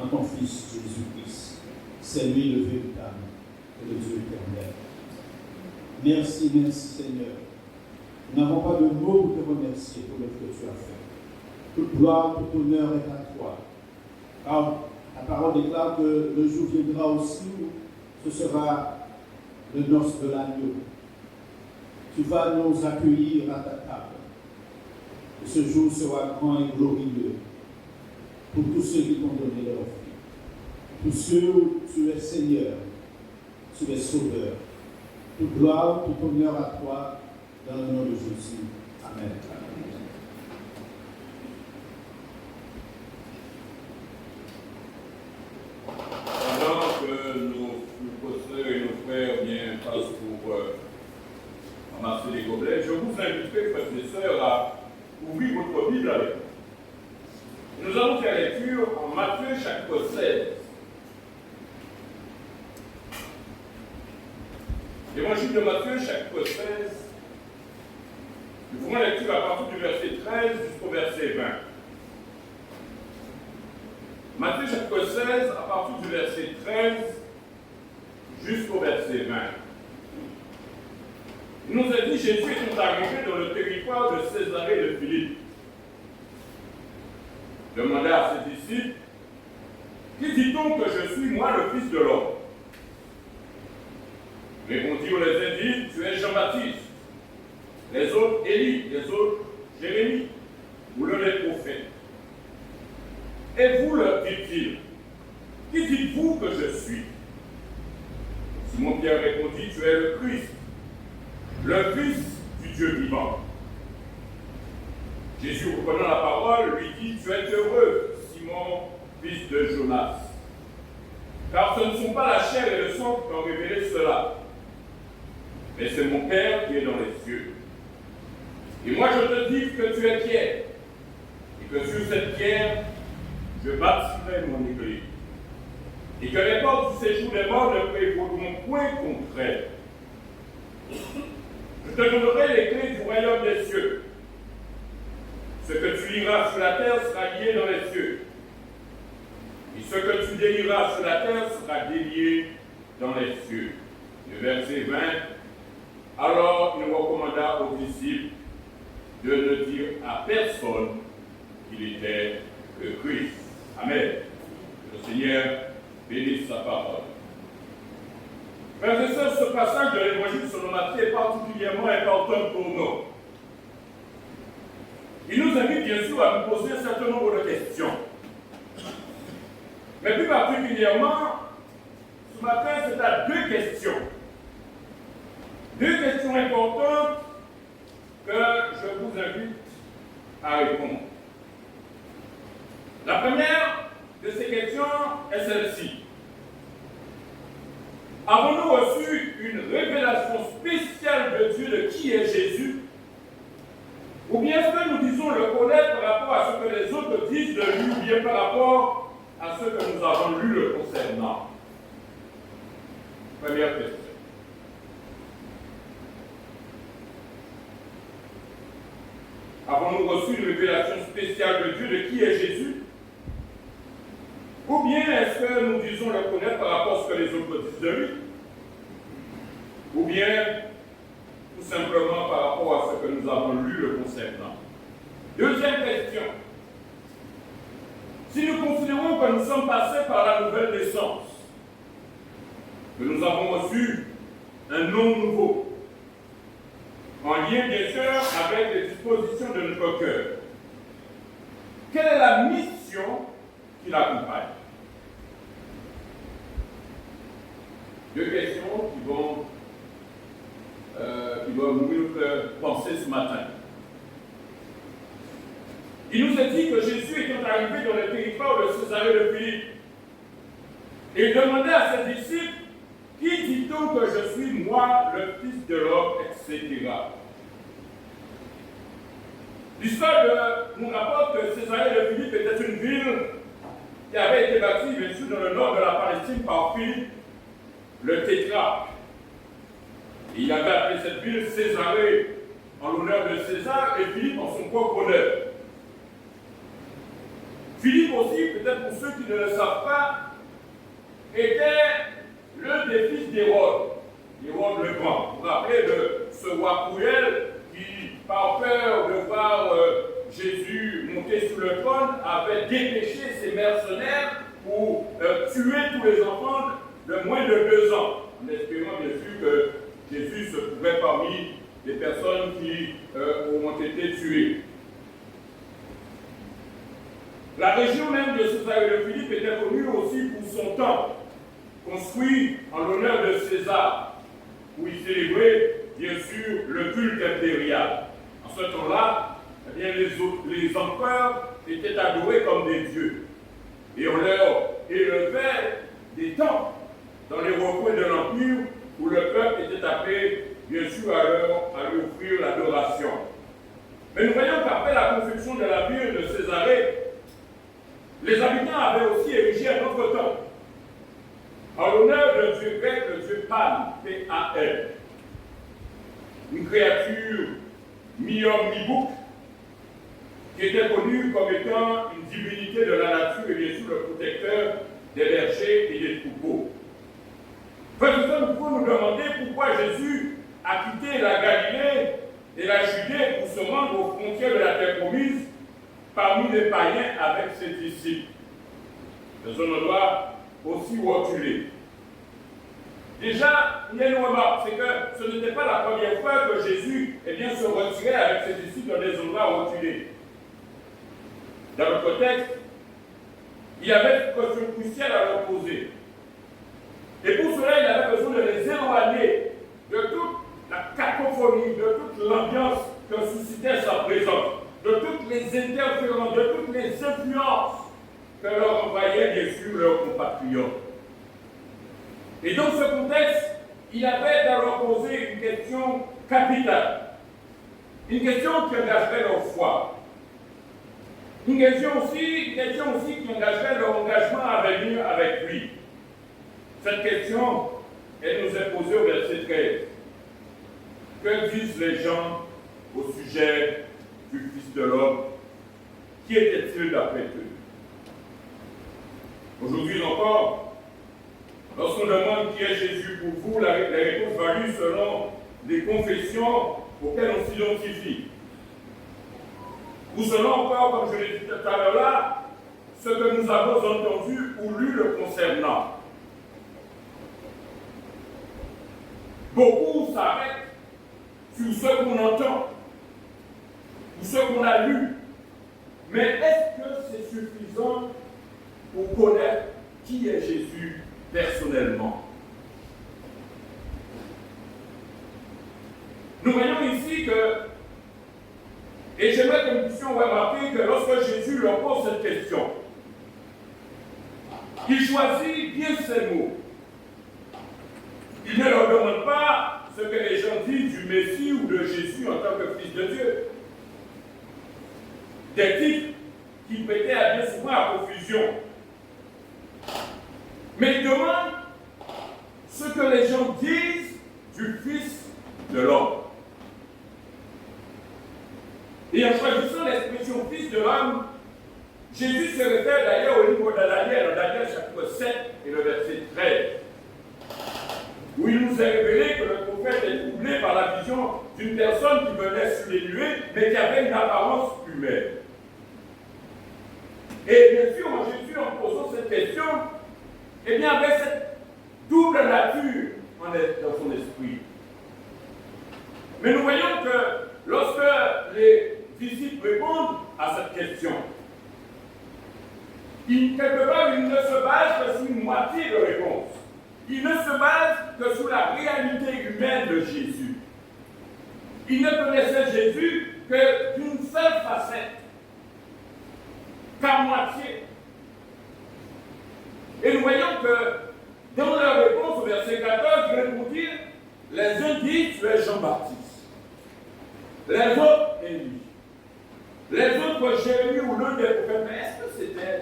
en ton Fils Jésus-Christ. C'est lui le véritable et le Dieu éternel. Merci, merci Seigneur. Nous n'avons pas de mots pour te remercier pour l'œuvre que tu as fait. Toute gloire, tout honneur est à toi. Car la parole déclare que le jour viendra aussi où ce sera le noce de l'agneau. Tu vas nous accueillir à ta table. Et ce jour sera grand et glorieux pour tous ceux qui t'ont donné leur vie. Pour ceux où tu es Seigneur, tu es Sauveur. Toute gloire, tout honneur à toi, dans le nom de Jésus. Amen. Pendant que nos sœurs et nos frères passent pour ramasser les gobelets, je vous inviterai, frères et sœurs, à ouvrir votre Bible avec nous. Nous allons faire lecture en Matthieu chapitre 16. L'évangile de Matthieu chapitre 16. Nous ferons lecture à partir du verset 13 jusqu'au verset 20. Matthieu chapitre 16, à partir du verset 13 jusqu'au verset 20. Il nous a dit, Jésus est arrivé dans le territoire de Césarée de Philippe. Demanda à ses disciples, qui dit-on que je suis, moi, le Fils de l'homme? Répondirent les uns disent, tu es Jean-Baptiste. Les autres, Élie, les autres, Jérémie, ou l'un des prophètes. Et vous, leur dit-il, qui dites-vous que je suis? Simon-Pierre répondit, tu es le Christ, le Fils du Dieu vivant. Jésus, reprenant la parole, lui dit, tu es heureux, Simon, fils de Jonas. Car ce ne sont pas la chair et le sang qui t'ont révélé cela, mais c'est mon Père qui est dans les cieux. Et moi je te dis que tu es pierre, et que sur cette pierre, je bâtirai mon église. Et que les portes du séjour des morts ne prévaudront point contre elle. Je te donnerai les clés du royaume des cieux. Ce que tu liras sur la terre sera lié dans les cieux. Et ce que tu délieras sur la terre sera délié dans les cieux. Le verset 20. Alors il recommanda aux disciples de ne dire à personne qu'il était le Christ. Amen. Que le Seigneur bénisse sa parole. Frères et sœurs, ce passage de l'évangile selon Matthieu est particulièrement important pour nous. Il nous invite bien sûr à nous poser un certain nombre de questions. Mais plus particulièrement, ce matin, c'est à deux questions. Deux questions importantes que je vous invite à répondre. La première de ces questions est celle-ci. Avons-nous reçu une révélation spéciale de Dieu de qui est Jésus? Ou bien est-ce que nous disons le connaître par rapport à ce que les autres disent de lui, ou bien par rapport à ce que nous avons lu le concernant? Première question. Avons-nous reçu une révélation spéciale de Dieu de qui est Jésus? Ou bien est-ce que nous disons le connaître par rapport à ce que les autres disent de lui? Ou bien tout simplement par rapport à ce que nous avons lu le concernant? Deuxième question. Si nous considérons que nous sommes passés par la nouvelle naissance, que nous avons reçu un nom nouveau, en lien bien sûr avec les dispositions de notre cœur, quelle est la mission qui l'accompagne? Deux questions qui vont nous faire penser ce matin. Il nous est dit que Jésus étant arrivé dans le territoire de Césarée de Philippe, il demandait à ses disciples, qui dit-on que je suis, moi, le Fils de l'homme, etc. L'histoire nous rapporte que Césarée de Philippe était une ville qui avait été bâtie, bien sûr, dans le nord de la Palestine par Philippe, le tétrarque. Et il avait appelé cette ville Césarée en l'honneur de César et Philippe en son propre honneur. Philippe aussi, peut-être pour ceux qui ne le savent pas, était l'un des fils d'Hérode, Hérode le Grand. Vous vous rappelez de ce roi cruel qui, par peur de voir Jésus monter sur le trône, avait dépêché ses mercenaires pour tuer tous les enfants de moins de 2 ans, en espérant bien sûr que Jésus se trouvait parmi les personnes qui ont été tuées. La région même de Césarée de Philippe était connue aussi pour son temple, construit en l'honneur de César, où il célébrait bien sûr le culte impérial. En ce temps-là, eh bien, les empereurs étaient adorés comme des dieux. Et on leur élevait des temples dans les recoins de l'Empire où le peuple était appelé, bien sûr, à lui offrir l'adoration. Mais nous voyons qu'après la construction de la ville de Césarée, les habitants avaient aussi érigé un autre temple, en l'honneur de Dieu grec, le Dieu Pan, P-A-N, une créature mi-homme, mi-bouc, qui était connue comme étant une divinité de la nature et bien sûr le protecteur des bergers et des troupeaux. Frères et sœurs, nous pouvons nous demander pourquoi Jésus a quitté la Galilée et la Judée pour se rendre aux frontières de la terre promise parmi les païens avec ses disciples. Mais on doit aussi reculer. Déjà, il y a une remarque, c'est que ce n'était pas la première fois que Jésus se retirait avec ses disciples dans des endroits reculés. Dans notre texte, il y avait une question cruciale à leur poser. Et pour cela, il avait besoin de les éloigner de toute la cacophonie, de toute l'ambiance que suscitait sa présence, de toutes les interférences, de toutes les influences que leur envoyaient bien sûr leurs compatriotes. Et dans ce contexte, il avait à leur poser une question capitale, une question qui engagerait leur foi, une question aussi qui engagerait leur engagement à venir avec lui. Cette question, elle nous est posée au verset 13. Que disent les gens au sujet du Fils de l'homme? Qui était-il d'après eux? Aujourd'hui encore, lorsqu'on demande qui est Jésus pour vous, la réponse varie selon les confessions auxquelles on s'identifie. Ou selon encore, comme je l'ai dit tout à l'heure là, ce que nous avons entendu ou lu le concernant. Beaucoup s'arrêtent sur ce qu'on entend, ou ce qu'on a lu. Mais est-ce que c'est suffisant pour connaître qui est Jésus personnellement? Nous voyons ici que, et j'aimerais que nous puissions remarquer que lorsque Jésus leur pose cette question, il choisit bien ses mots. Il ne leur demande pas ce que les gens disent du Messie ou de Jésus en tant que Fils de Dieu. Des titres qui prêtaient bien souvent à confusion. Mais il demande ce que les gens disent du Fils de l'homme. Et Et en choisissant l'expression fils de l'homme, Jésus se réfère d'ailleurs au livre de Daniel, chapitre 7 et le verset 13, où il nous est révélé que le prophète est troublé par la vision d'une personne qui venait sur les nuées, mais qui avait une apparence humaine. Et bien sûr, Jésus, en posant cette question, eh bien, avait cette double nature dans son esprit. Mais nous voyons que lorsque les disciples répondent à cette question, quelque part, ils ne se basent que sur une moitié de réponse. Ils ne se basent que sur la réalité humaine de Jésus. Ils ne connaissaient Jésus que d'une seule facette, qu'à moitié. Et nous voyons que dans leur réponse au verset 14, ils vont dire, les uns disent tu es Jean-Baptiste, les autres Élie, les autres Jérémie ou l'un des prophètes. Mais est-ce que c'était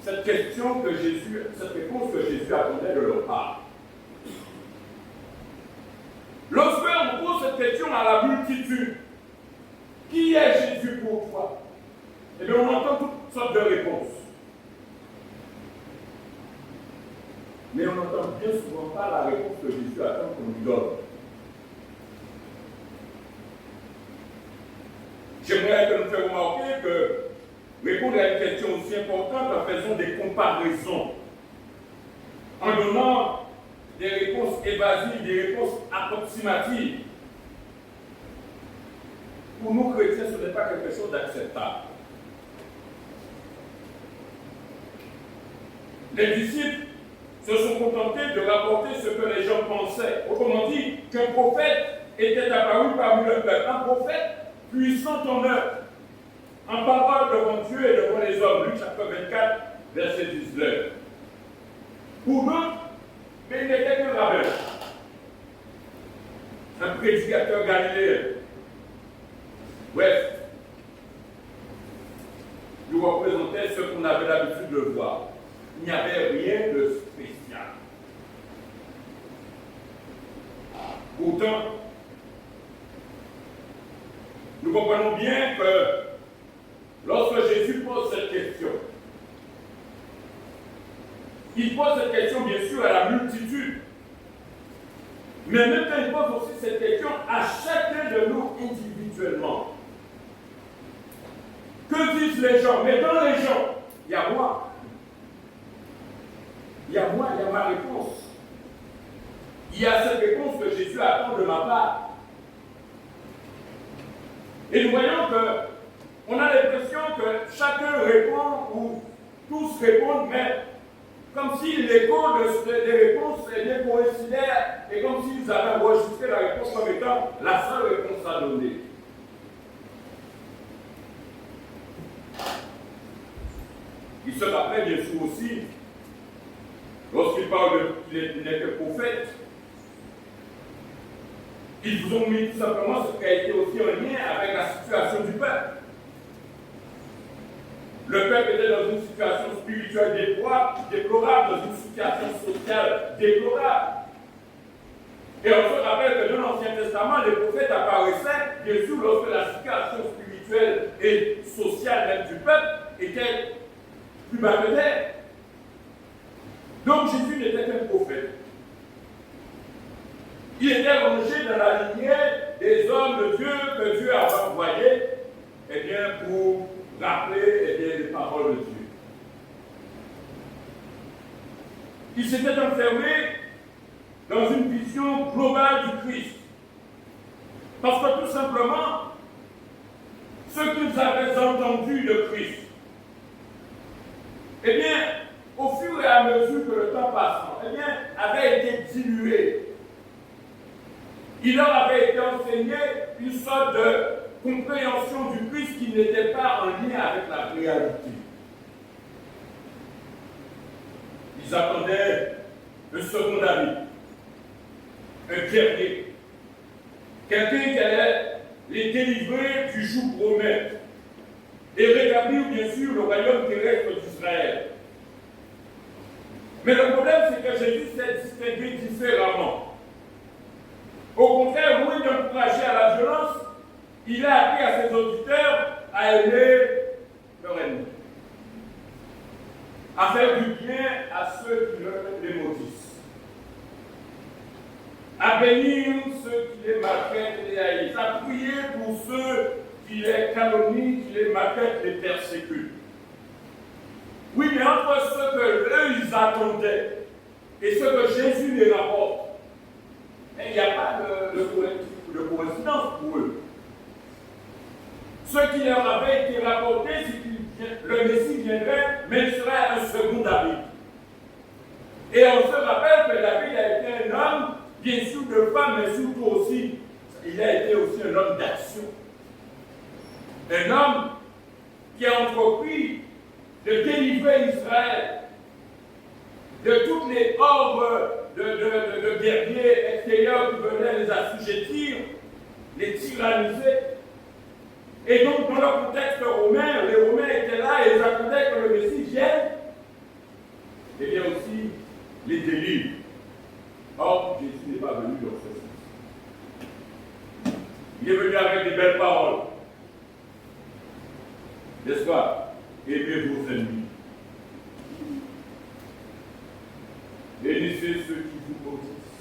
cette question que Jésus, cette réponse que Jésus attendait de leur part? Lorsqu'on pose cette question à la multitude, qui est Jésus pour toi? Eh bien, on entend toutes sortes de réponses. Mais on n'entend bien souvent pas la réponse que Jésus attend qu'on lui donne. J'aimerais que nous fassions remarquer que répondre à une question aussi importante en faisant des comparaisons, en donnant des réponses évasives, des réponses approximatives, pour nous chrétiens, ce n'est pas quelque chose d'acceptable. Les disciples se sont contentés de rapporter ce que les gens pensaient. Autrement dit, qu'un prophète était apparu parmi le peuple. Un prophète puissant en œuvre, en parole devant Dieu et devant les hommes. Luc chapitre 24, verset 19. Pour d'autres, mais il n'était qu'un rabbin, un prédicateur galiléen. Bref, il représentait ce qu'on avait l'habitude de voir. Il n'y avait rien de spécial. Pourtant, nous comprenons bien que lorsque Jésus pose cette question, il pose cette question bien sûr à la multitude, mais même quand il pose aussi cette question à chacun de nous individuellement. Que disent les gens? Mais dans les gens, il y a moi. Il y a moi, il y a ma réponse. Il y a cette réponse que Jésus attend de ma part. Et nous voyons qu'on a l'impression que chacun répond ou tous répondent, mais comme si l'écho des réponses était coïncidaire et comme s'ils avaient enregistré la réponse comme étant la seule réponse à donner. Il se rappelait bien sûr aussi, lorsqu'il parle qu'il n'est que prophète, ils vous ont mis tout simplement ce qui a été aussi en lien avec la situation du peuple. Le peuple était dans une situation spirituelle déplorable, dans une situation sociale déplorable. Et on se rappelle que dans l'Ancien Testament, les prophètes apparaissaient, bien sûr, lorsque la situation spirituelle et sociale même du peuple était plus bas que terre. Donc Jésus n'était qu'un prophète. Il était rangé dans la lignée des hommes de Dieu que Dieu avait envoyés, eh bien, pour rappeler les paroles de Dieu. Il s'était enfermé dans une vision globale du Christ. Parce que tout simplement, ce qu'ils avaient entendu de Christ, eh bien, au fur et à mesure que le temps passant, eh bien, avait été dilué. Il leur avait été enseigné une sorte de compréhension du Christ qui n'était pas en lien avec la réalité. Ils attendaient le second David, un guerrier, quelqu'un qui allait les délivrer du joug romain et rétablir bien sûr le royaume terrestre d'Israël. Mais le problème, c'est que Jésus s'est distingué différemment. Au contraire, au lieu d'encourager à la violence, il a appris à ses auditeurs à aimer leur ennemi, à faire du bien à ceux qui les maudissent, à bénir ceux qui les maltraitent et les haïssent, à prier pour ceux qui les calomnient, qui les maltraitent, les persécutent. Oui, mais entre ce que eux ils attendaient et ce que Jésus les rapporte, il n'y a pas de coïncidence pour eux. Ce qui leur avait été rapporté, c'est que le Messie viendrait, mais il serait un second David. Et on se rappelle que David a été un homme, bien sûr de femme, mais surtout aussi, il a été aussi un homme d'action. Un homme qui a entrepris de délivrer Israël de toutes les hordes de guerriers extérieurs qui venaient les assujettir, les tyranniser. Et donc, dans le contexte romain, les Romains étaient là et ils attendaient que le Messie vienne et bien aussi les délivre. Or, Jésus n'est pas venu dans ce sens. Il est venu avec des belles paroles. N'est-ce pas? Aimez vos ennemis. Bénissez ceux qui vous maudissent.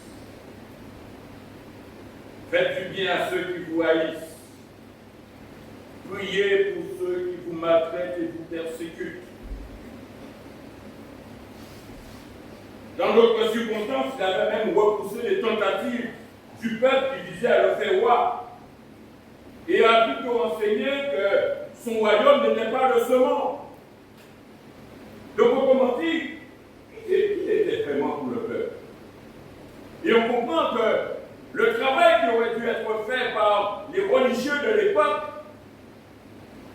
Faites du bien à ceux qui vous haïssent. Priez pour ceux qui vous maltraitent et vous persécutent. Dans d'autres circonstances, il avait même repoussé les tentatives du peuple qui visait à le faire roi. Et a plutôt enseigné que son royaume n'était pas de ce monde. Donc, autrement dit, il était vraiment pour le peuple. Et on comprend que le travail qui aurait dû être fait par les religieux de l'époque,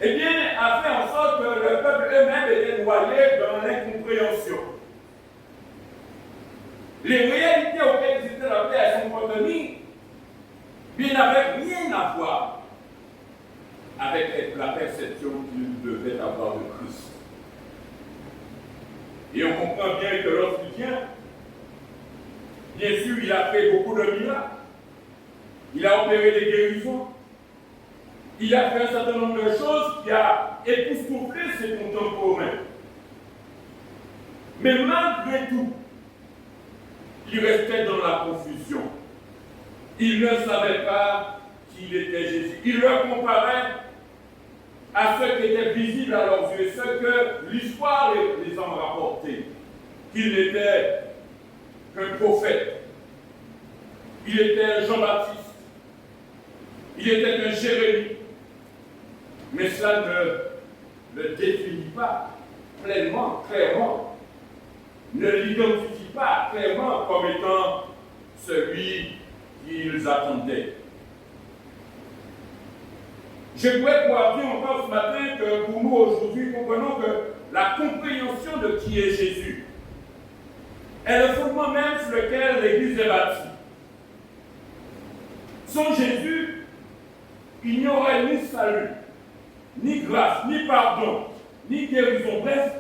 eh bien, a fait en sorte que le peuple eux-mêmes était noyé dans l'incompréhension. Les réalités auxquelles ils étaient appelés à s'entretenir, bien, n'avaient rien à voir avec la perception qu'ils devaient avoir de Christ. Et on comprend bien que lorsqu'il vient, bien sûr, il a fait beaucoup de miracles. Il a opéré des guérisons. Il a fait un certain nombre de choses qui a époustouflé ses contemporains. Mais malgré tout, il restait dans la confusion. Il ne savait pas qui était Jésus. Il le comparait à ce qui était visible à leurs yeux, ce que l'histoire les en rapportait, qu'il n'était qu'un prophète, il était un Jean-Baptiste, il était un Jérémie, mais cela ne le définit pas pleinement, clairement, ne l'identifie pas clairement comme étant celui qu'ils attendaient. Je pourrais pouvoir dire encore ce matin que pour nous aujourd'hui, comprenons que la compréhension de qui est Jésus est le fondement même sur lequel l'Église est bâtie. Sans Jésus, il n'y aurait ni salut, ni grâce, ni pardon, ni guérison. Bref,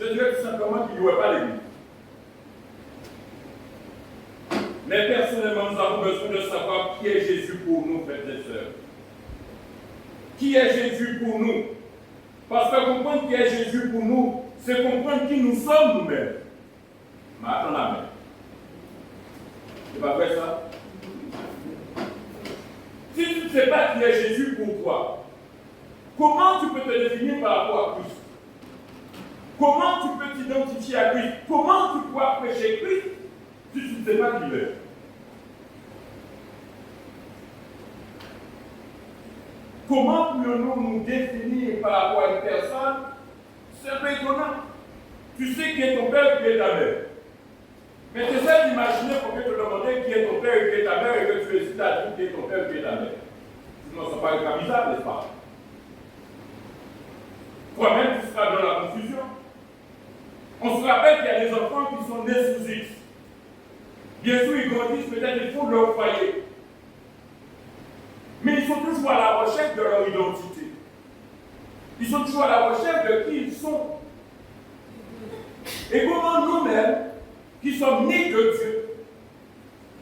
je dirais tout simplement qu'il n'y aurait pas l'Église. Mais personnellement, nous avons besoin de savoir qui est Jésus pour nous, frères et sœurs. Qui est Jésus pour nous? Parce que comprendre qui est Jésus pour nous, c'est comprendre qui nous sommes nous-mêmes. Mais attends la main. C'est pas vrai ça? Si tu ne sais pas qui est Jésus pour toi, comment tu peux te définir par rapport à Christ? Comment tu peux t'identifier à Christ? Comment tu pourras prêcher Christ si tu ne sais pas qui il est? Comment pourrions-nous nous définir par rapport à une personne? C'est un peu étonnant. Tu sais qui est ton père, qui est ta mère. Mais tu essaies d'imaginer pour que te demander qui est ton père et qui est ta mère et que tu hésites à dire qui est ton père et qui est ta mère. Sinon, ça paraît pas bizarre, n'est-ce pas? Toi-même, tu seras dans la confusion. On se rappelle qu'il y a des enfants qui sont nés sous X. Bien sûr, ils grandissent peut-être au fond de leur foyer. Mais ils sont toujours à la recherche de leur identité. Ils sont toujours à la recherche de qui ils sont. Et comment nous-mêmes, qui sommes nés de Dieu,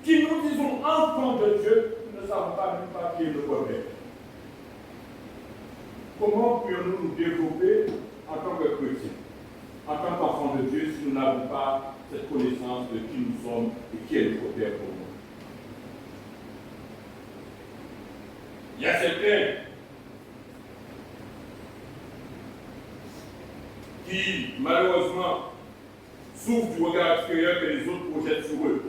qui nous disons enfants de Dieu, nous ne savons pas même pas qui est le Père. comment pourrions-nous nous développer en tant que chrétiens, en tant qu'enfants de Dieu, si nous n'avons pas cette connaissance de qui nous sommes et qui est notre Père pour nous? Il y a certains qui, malheureusement, souffrent du regard extérieur que les autres projettent sur eux.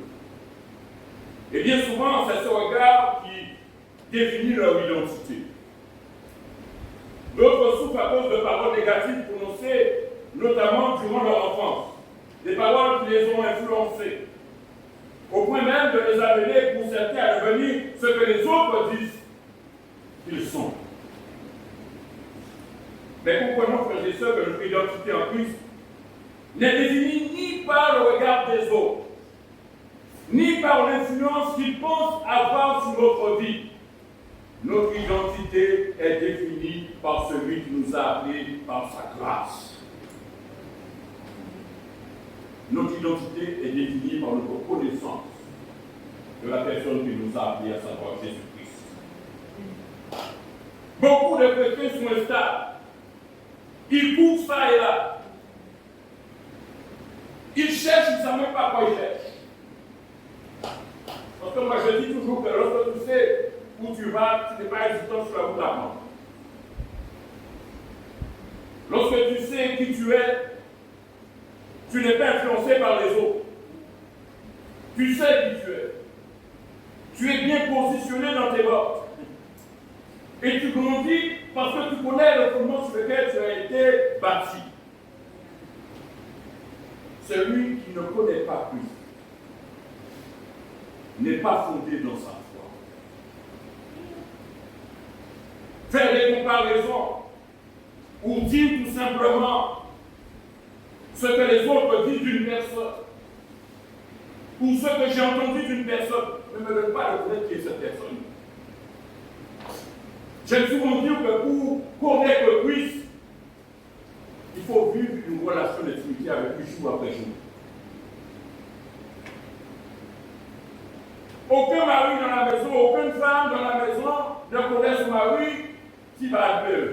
Et bien souvent, c'est ce regard qui définit leur identité. D'autres souffrent à cause de paroles négatives prononcées, notamment durant leur enfance. Des paroles qui les ont influencés, au point même de les amener pour certains à devenir ce que les autres disent qu'ils sont. Mais comprenons, frères et sœurs, que notre identité en Christ n'est définie ni par le regard des autres, ni par l'influence qu'ils pensent avoir sur notre vie. Notre identité est définie par celui qui nous a appelés par sa grâce. Notre identité est définie par notre connaissance de la personne qui nous a appelés, à savoir Jésus-Christ. Beaucoup de chrétiens sont instables. Ils courent ça et là. Ils cherchent, ils ne savent même pas quoi ils cherchent. Parce que moi je dis toujours que lorsque tu sais où tu vas, tu n'es pas hésitant sur la route d'avant. Lorsque tu sais qui tu es, tu n'es pas influencé par les autres. Tu sais qui tu es. Tu es bien positionné dans tes bottes. Et tu grandis parce que tu connais le fondement sur lequel tu as été bâti. Celui qui ne connaît pas Christ n'est pas fondé dans sa foi. Faire des comparaisons ou dire tout simplement ce que les autres disent d'une personne ou ce que j'ai entendu d'une personne ne me donne pas le connaître qui est cette personne. J'aime souvent dire que pour connaître Christ, il faut vivre une relation d'intimité avec lui jour après jour. Aucun mari dans la maison, aucune femme dans la maison ne connaît son mari qui va appeler.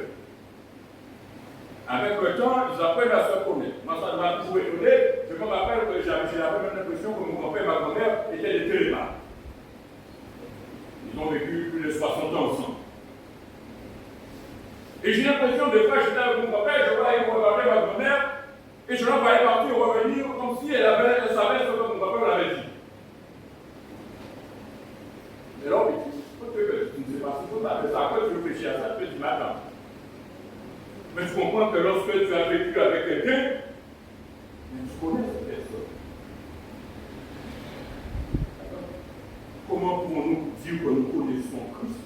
Avec le temps, ils apprennent à se connaître. Moi, ça m'a toujours étonné. Je me rappelle que j'ai la même impression que mon grand-père et ma grand-mère étaient des télépathes. Ils ont vécu plus de 60 ans ensemble. Et j'ai l'impression de fois, j'étais avec mon grand-père, je voyais mon grand-père, ma grand-mère, et je la voyais partir ou revenir comme si elle savait ce que mon grand-père l'avait dit. Et là, tu ne sais pas si tu as fait ça. Après, tu réfléchis à ça, tu te dis, mais attends. Mais tu comprends que lorsque tu as vécu avec quelqu'un, tu connais cette personne. Comment pouvons-nous dire que nous connaissons Christ?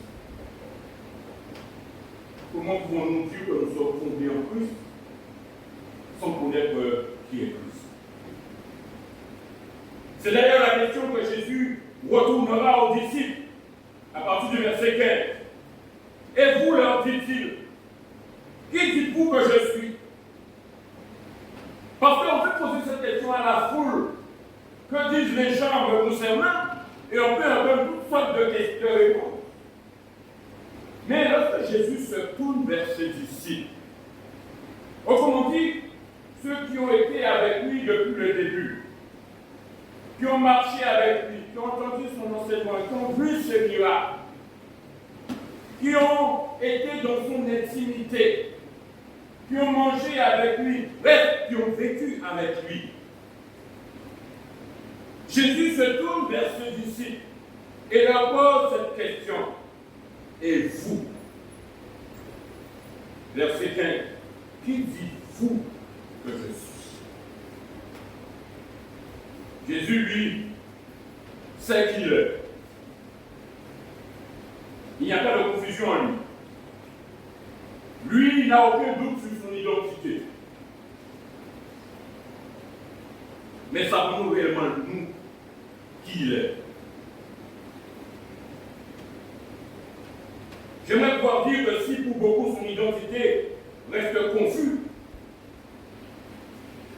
Comment pouvons-nous dire que nous sommes fondés en Christ sans connaître qui est Christ? C'est d'ailleurs la question que Jésus retournera aux disciples à partir du verset 15. Et vous, leur dit-il, qui dites-vous que je suis? Parce qu'on peut poser cette question à la foule. Que disent les gens me concernant? Et on peut avoir toutes sortes de questions de réponses. Mais lorsque Jésus se tourne vers ses disciples, autrement dit, ceux qui ont été avec lui depuis le début, qui ont marché avec lui, qui ont entendu son enseignement, qui ont vu ses miracles, qui ont été dans son intimité, qui ont mangé avec lui, bref, qui ont vécu avec lui. Jésus se tourne vers ses disciples et leur pose cette question. Et vous? Verset 15. Qui dites-vous que je suis? Jésus, lui, sait qui il est. Il n'y a pas de confusion en lui. Lui, il n'a aucun doute sur son identité. Mais savons-nous réellement, nous, qui il est? J'aimerais pouvoir dire que si pour beaucoup son identité reste confuse,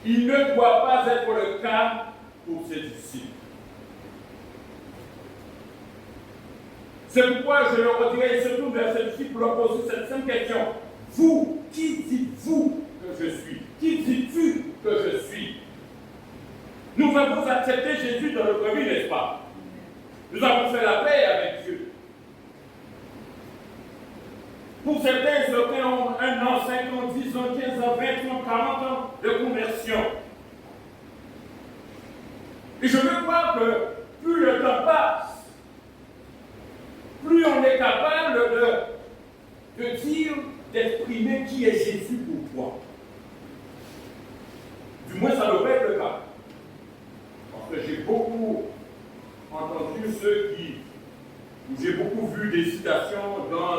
il ne doit pas être le cas pour ses disciples. C'est pourquoi je leur redirai, il se tourne vers ses disciples pour leur poser cette simple question. Vous, qui dites-vous que je suis? Qui dis-tu que je suis? Nous avons accepté Jésus dans notre vie, n'est-ce pas? Nous avons fait la paix avec Dieu. Pour certains ont 1 an, 5 ans, 10 ans, 15 ans, 20 ans, 40 ans de conversion. Et je veux croire que plus le temps passe, plus on est capable de dire, d'exprimer qui est Jésus pour toi. Du moins, ça devrait être le cas. Parce que j'ai beaucoup entendu j'ai beaucoup vu des citations dans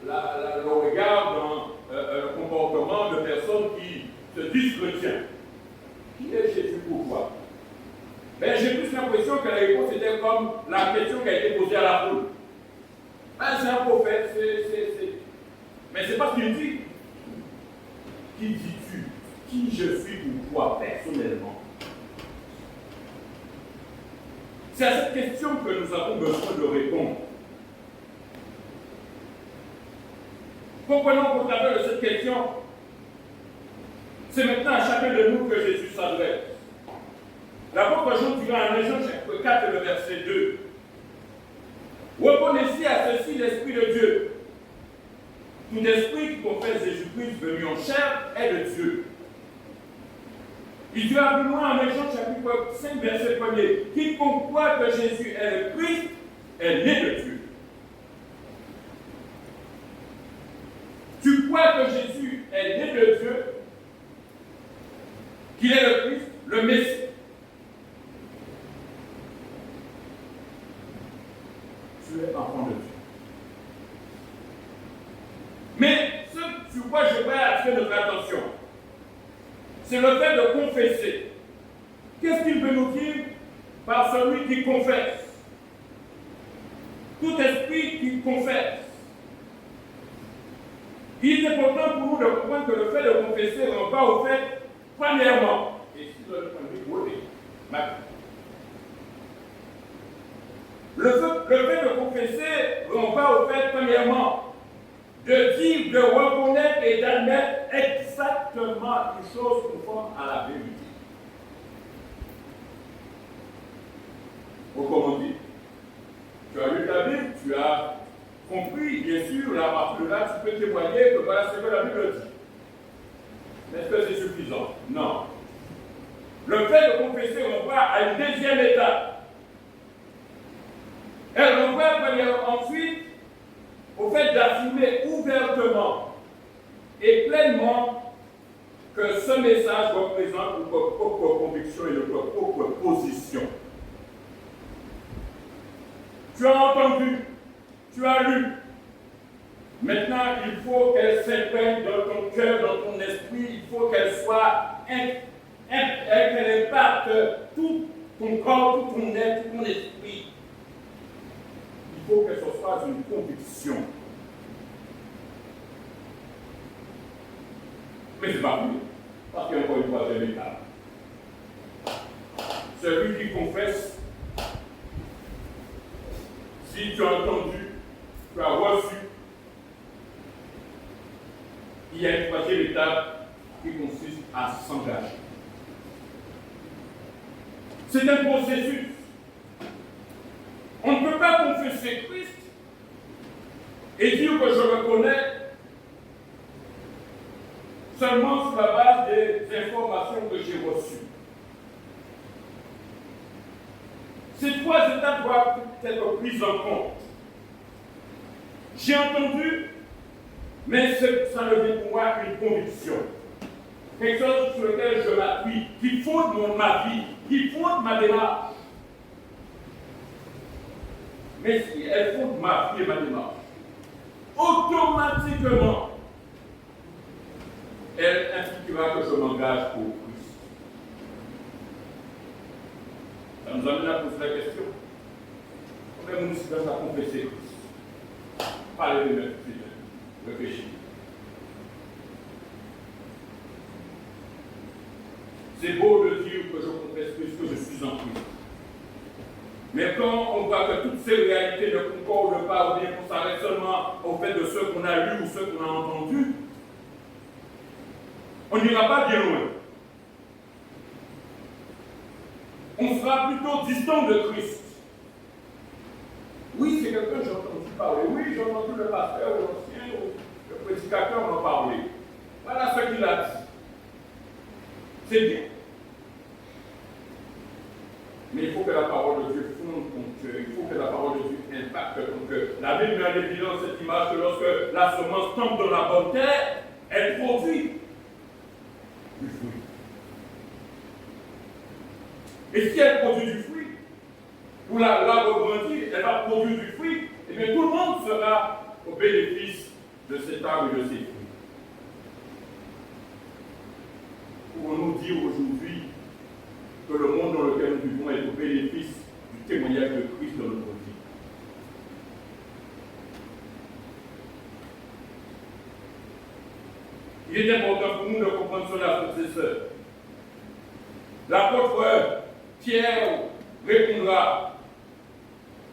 le regard, dans le comportement de personnes qui se disent chrétiens. Qui est Jésus pour toi? Ben, j'ai plus l'impression que la réponse était comme la question qui a été posée à la foule. Ben, c'est un prophète, mais c'est pas ce qu'il dit. Qui dis-tu? Qui je suis pour toi personnellement? C'est à cette question que nous avons besoin de répondre. Comprenons qu'au travers de cette question, c'est maintenant à chacun de nous que Jésus s'adresse. L'apôtre Jean dira en Jean chapitre 4, le verset 2. Reconnaissez à ceci l'Esprit de Dieu. Tout esprit qui confesse Jésus-Christ venu en chair est de Dieu. Il dira plus loin en Jean chapitre 5, verset 1er. Quiconque croit que Jésus est le Christ est né de Dieu. Tu crois que Jésus est né de Dieu, qu'il est le Christ, le Messie. Tu es enfant de Dieu. Mais ce sur quoi je vais attirer notre attention, c'est le fait de confesser. Qu'est-ce qu'il veut nous dire par celui qui confesse? Tout esprit qui confesse. Il est important pour nous de comprendre que le fait de confesser ne va pas au fait, premièrement, et si vous avez compris, le fait de confesser ne va pas au fait, premièrement, de dire, de reconnaître et d'admettre exactement une chose conforme à la vérité. Autrement dit, tu as lu ta Bible, tu as compris, bien sûr, la partie de là, tu peux témoigner que voilà ce que la Bible dit. Est-ce que c'est suffisant? Non. Le fait de confesser renvoie à une deuxième étape. Elle renvoie ensuite au fait d'affirmer ouvertement et pleinement que ce message représente notre propre conviction et notre propre position. Tu as entendu, tu as lu. Maintenant, il faut qu'elle s'imprègne dans ton cœur, dans ton esprit. Il faut qu'elle soit, qu'elle impacte tout ton corps, tout ton être, tout ton esprit. Il faut que ce soit une conviction. Mais c'est pas plus, parce qu'il y a encore une troisième étape. Celui qui confesse, si tu as entendu, tu as reçu, il y a une troisième étape qui consiste à s'engager. C'est un processus. On ne peut pas confesser Christ et dire que je le connais seulement sur la base des informations que j'ai reçues. Ces trois étapes doivent être prises en compte. J'ai entendu, mais ça devient pour moi une conviction. Quelque chose sur lequel je m'appuie, qui fonde ma vie, qui fonde ma démarche. Mais si elle fonde ma vie et ma démarche, automatiquement, elle impliquera que je m'engage pour Christ. Ça nous amène à poser la question. Combien nous sommes à confesser Christ? Parlez de notre Seigneur. Réfléchis. C'est beau de dire que je confesse Christ, que je suis en Christ. Mais quand on voit que toutes ces réalités ne concordent pas, ou bien qu'on s'arrête seulement au fait de ce qu'on a lu ou ce qu'on a entendu, on n'ira pas bien loin. On sera plutôt distant de Christ. Oui, c'est quelqu'un que j'ai entendu parler. Oui, j'ai entendu le pasteur ou l'ancien ou le prédicateur en parler. Voilà ce qu'il a dit. C'est bien. Mais il faut que la parole de Dieu fonde ton cœur. Il faut que la parole de Dieu impacte ton cœur. La Bible met en évidence cette image que lorsque la semence tombe dans la bonne terre, elle produit du fruit. Et si elle produit du fruit, ou l'arbre grandit, elle va produire du fruit, et bien tout le monde sera au bénéfice de cet arbre et de ses fruits. Pouvons-nous dire aujourd'hui que le monde dans lequel nous vivons est au bénéfice du témoignage de Christ dans notre vie? Il est important pour nous de comprendre cela, frères et sœurs. L'apôtre Pierre répondra.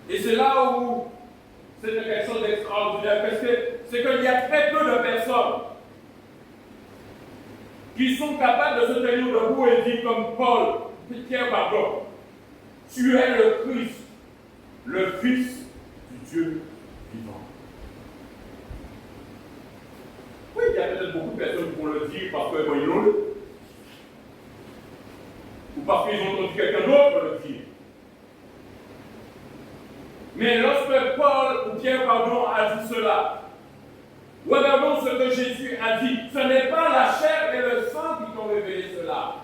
Et c'est là où c'est quelque chose d'extraordinaire, parce que c'est qu'il y a très peu de personnes qui sont capables de se tenir debout et dire comme Paul, Pierre, pardon, tu es le Christ, le Fils du Dieu vivant. Oui, il y a peut-être beaucoup de personnes qui vont le dire parce qu'ils l'ont lu, ou parce qu'ils ont entendu quelqu'un d'autre le dire. Mais lorsque Paul ou Pierre, pardon, a dit cela, regardons ce que Jésus a dit. Ce n'est pas la chair et le sang qui t'ont révélé cela.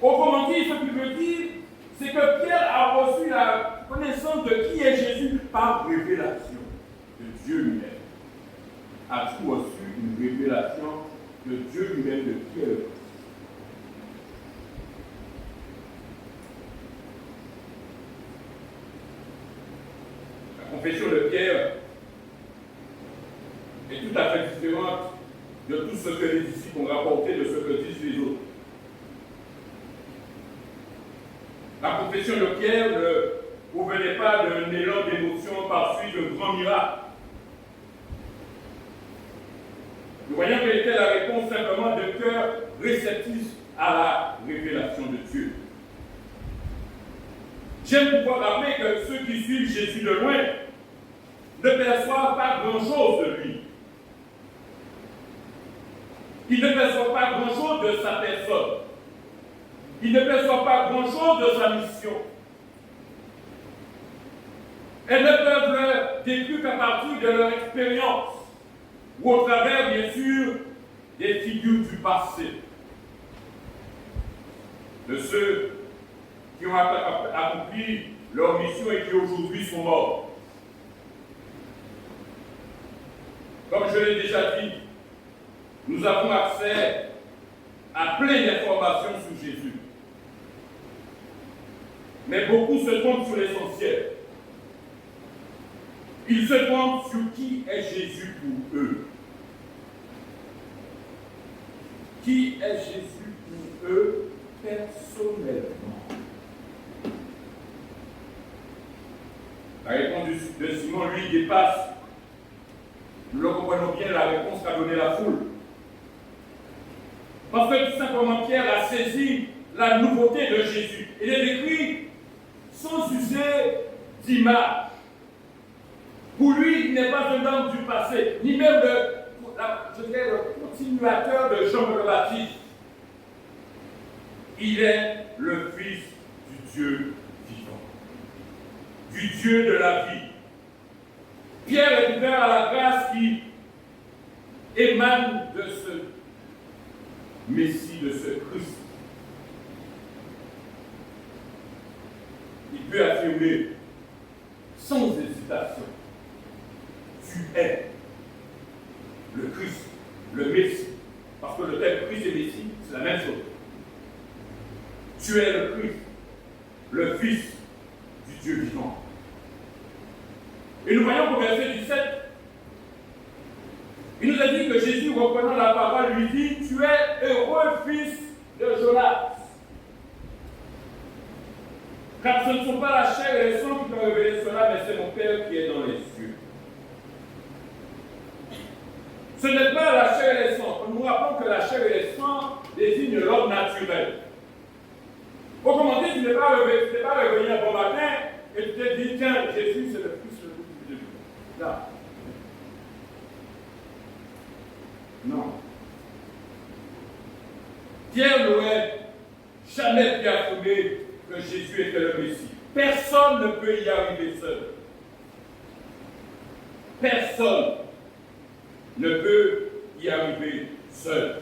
Autrement dit, ce qu'il veut dire, c'est que Pierre a reçu la connaissance de qui est Jésus par révélation de Dieu lui-même. A-t-il reçu une révélation de Dieu lui-même de qui est le Christ? La confession de Pierre est tout à fait différente de tout ce que les disciples ont rapporté de ce que disent les autres. La confession de Pierre ne provenait pas d'un élan d'émotion par suite d'un grand miracle. Nous voyons quelle était la réponse simplement d'un cœur réceptif à la révélation de Dieu. J'aime pouvoir rappeler que ceux qui suivent Jésus de loin ne perçoivent pas grand-chose de lui. Ils ne perçoivent pas grand-chose de sa personne. Ils ne perçoivent pas grand-chose de sa mission. Elles ne peuvent le décrire qu'à partir de leur expérience, ou au travers, bien sûr, des figures du passé. De ceux qui ont accompli leur mission et qui aujourd'hui sont morts. Comme je l'ai déjà dit, nous avons accès à plein d'informations sur Jésus. Mais beaucoup se trompent sur l'essentiel. Ils se trompent sur qui est Jésus pour eux. Qui est Jésus pour eux personnellement? La réponse de Simon, lui, dépasse. Nous le comprenons bien, la réponse qu'a donnée la foule. Parce que tout simplement, Pierre a saisi la nouveauté de Jésus. Il est décrit sans user d'image. Pour lui, il n'est pas un homme du passé, ni même le continuateur de Jean le Baptiste. Il est le Fils du Dieu vivant, du Dieu de la vie. Pierre est ouvert à la grâce qui émane de ce Messie, de ce Christ. Il peut affirmer sans hésitation: tu es le Christ, le Messie. Parce que le terme Christ et Messie, c'est la même chose. Tu es le Christ, le Fils du Dieu vivant. Et nous voyons qu'au verset 17, il nous a dit que Jésus, reprenant la parole, lui dit: tu es heureux fils de Jonas. Car ce ne sont pas la chair et le sang qui t'ont révélé cela, mais c'est mon Père qui est dans les cieux. Ce n'est pas la chair et le sang. Nous rappelons que la chair et le sang désignent l'homme naturel. Autrement dit, tu n'es pas revenu un bon matin et tu t'es dit, tiens, Jésus, c'est le Fils de Dieu. Là. Non. Pierre n'aurait jamais pu affirmer que Jésus était le Messie. Personne ne peut y arriver seul. Personne ne peut y arriver seul.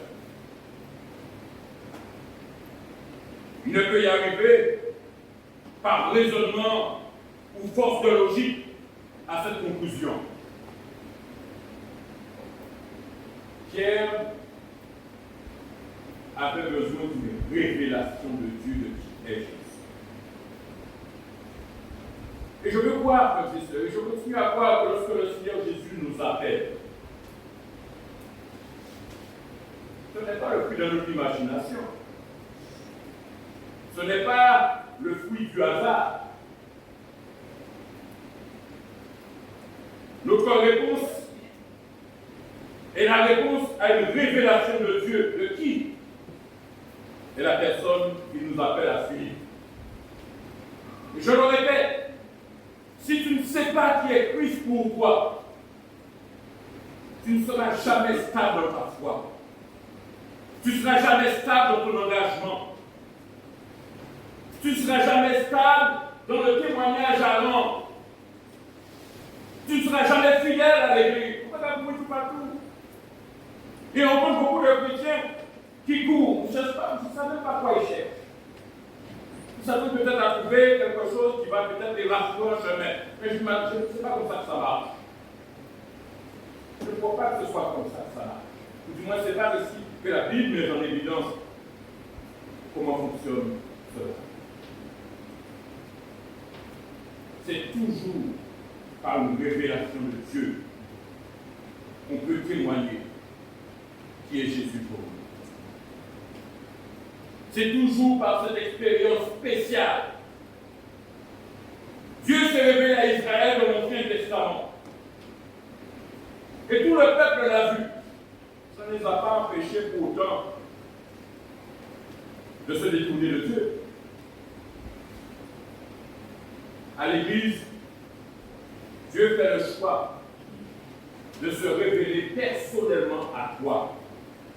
Il ne peut y arriver par raisonnement ou force de logique à cette conclusion. Pierre avait besoin d'une révélation de Dieu de qui est Jésus. Et je veux croire, frères et sœurs, et je continue à croire que lorsque le Seigneur Jésus nous appelle, ce n'est pas le fruit de notre imagination. Ce n'est pas le fruit du hasard. Notre réponse est la réponse à une révélation de Dieu. De qui? Et la personne qui nous appelle à suivre. Et je le répète, si tu ne sais pas qui est Christ pour toi, tu ne seras jamais stable dans ta foi. Tu ne seras jamais stable dans ton engagement. Tu ne seras jamais stable dans le témoignage à l'homme. Tu ne seras jamais fidèle à l'Église. Pourquoi tu ne tout partout? Et on voit beaucoup de chrétiens qui courent. Je ne sais pas quoi ils cherchent. Ils savent peut-être à trouver quelque chose qui va peut-être les rassurer un chemin. Mais je ne sais pas comme ça que ça marche. Je ne crois pas que ce soit comme ça que ça marche. Ou du moins, ce n'est pas aussi que la Bible met en évidence comment fonctionne cela. C'est toujours par une révélation de Dieu qu'on peut témoigner qui est Jésus pour nous. C'est toujours par cette expérience spéciale. Dieu s'est révélé à Israël dans l'Ancien Testament. Et tout le peuple l'a vu. Ça ne les a pas empêchés pour autant de se détourner de Dieu. À l'Église, Dieu fait le choix de se révéler personnellement à toi.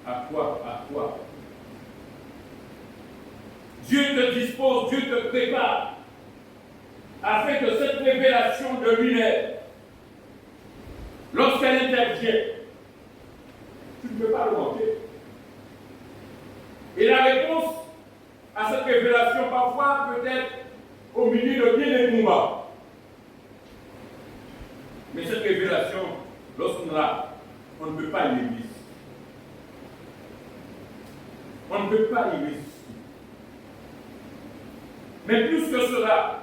À toi, à toi. Dieu te dispose, Dieu te prépare, afin que cette révélation de lui-même, lorsqu'elle intervient, tu ne peux pas le manquer. Et la réponse à cette révélation, parfois, peut être au milieu de bien des combats. Mais cette révélation, lorsqu'on l'a, on ne peut pas y résister. On ne peut pas y résister. Mais plus que cela,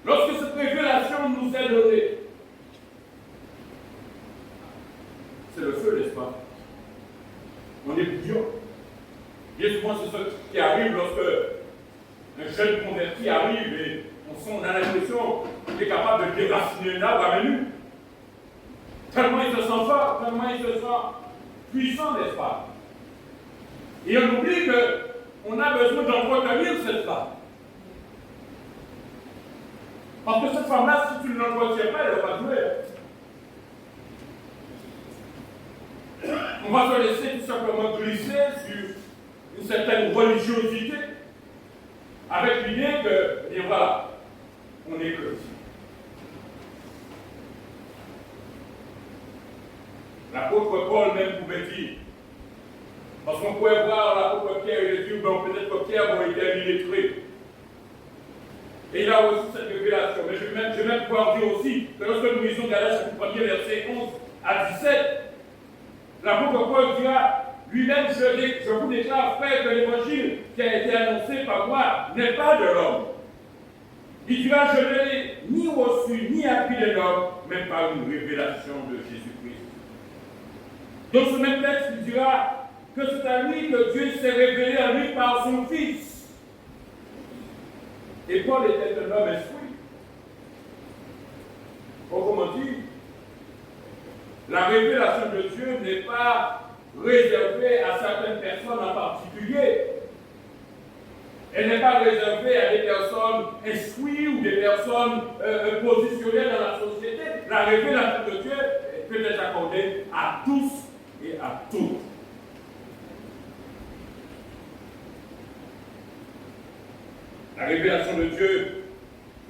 lorsque cette révélation nous est donnée, c'est le feu, n'est-ce pas? On est bouillant. Bien souvent, c'est ce qui arrive lorsque un jeune converti arrive et on a l'impression qu'il est capable de déraciner l'arbre à main nue. Tellement il se sent fort, tellement il se sent puissant, n'est-ce pas? Et on oublie qu'on a besoin d'entretenir cette femme. Parce que cette femme-là, si tu ne l'entretiens pas, elle ne va pas jouer. On va se laisser tout simplement glisser sur une certaine religiosité, avec l'idée que, et voilà, on est chrétien. L'apôtre Paul même pouvait dire, parce qu'on pouvait voir l'apôtre Pierre et dire, bon, peut-être que Pierre aurait été illettré. Et il a aussi cette révélation. Mais je vais même pouvoir dire aussi que lorsque nous lisons Galates chapitre 1er, versets 11 à 17, l'apôtre Paul dira, lui-même, je vous déclare, frère, que l'évangile qui a été annoncé par moi n'est pas de l'homme. Il dira, je ne l'ai ni reçu, ni appris de l'homme, mais par une révélation de Jésus-Christ. Dans ce même texte, il dira que c'est à lui que Dieu s'est révélé à lui par son Fils. Et Paul était un homme instruit. Autrement dit, La révélation de Dieu n'est pas réservée à certaines personnes en particulier. Elle n'est pas réservée à des personnes instruites ou des personnes positionnées dans la société. La révélation de Dieu peut être accordée à tous et à toutes. La révélation de Dieu,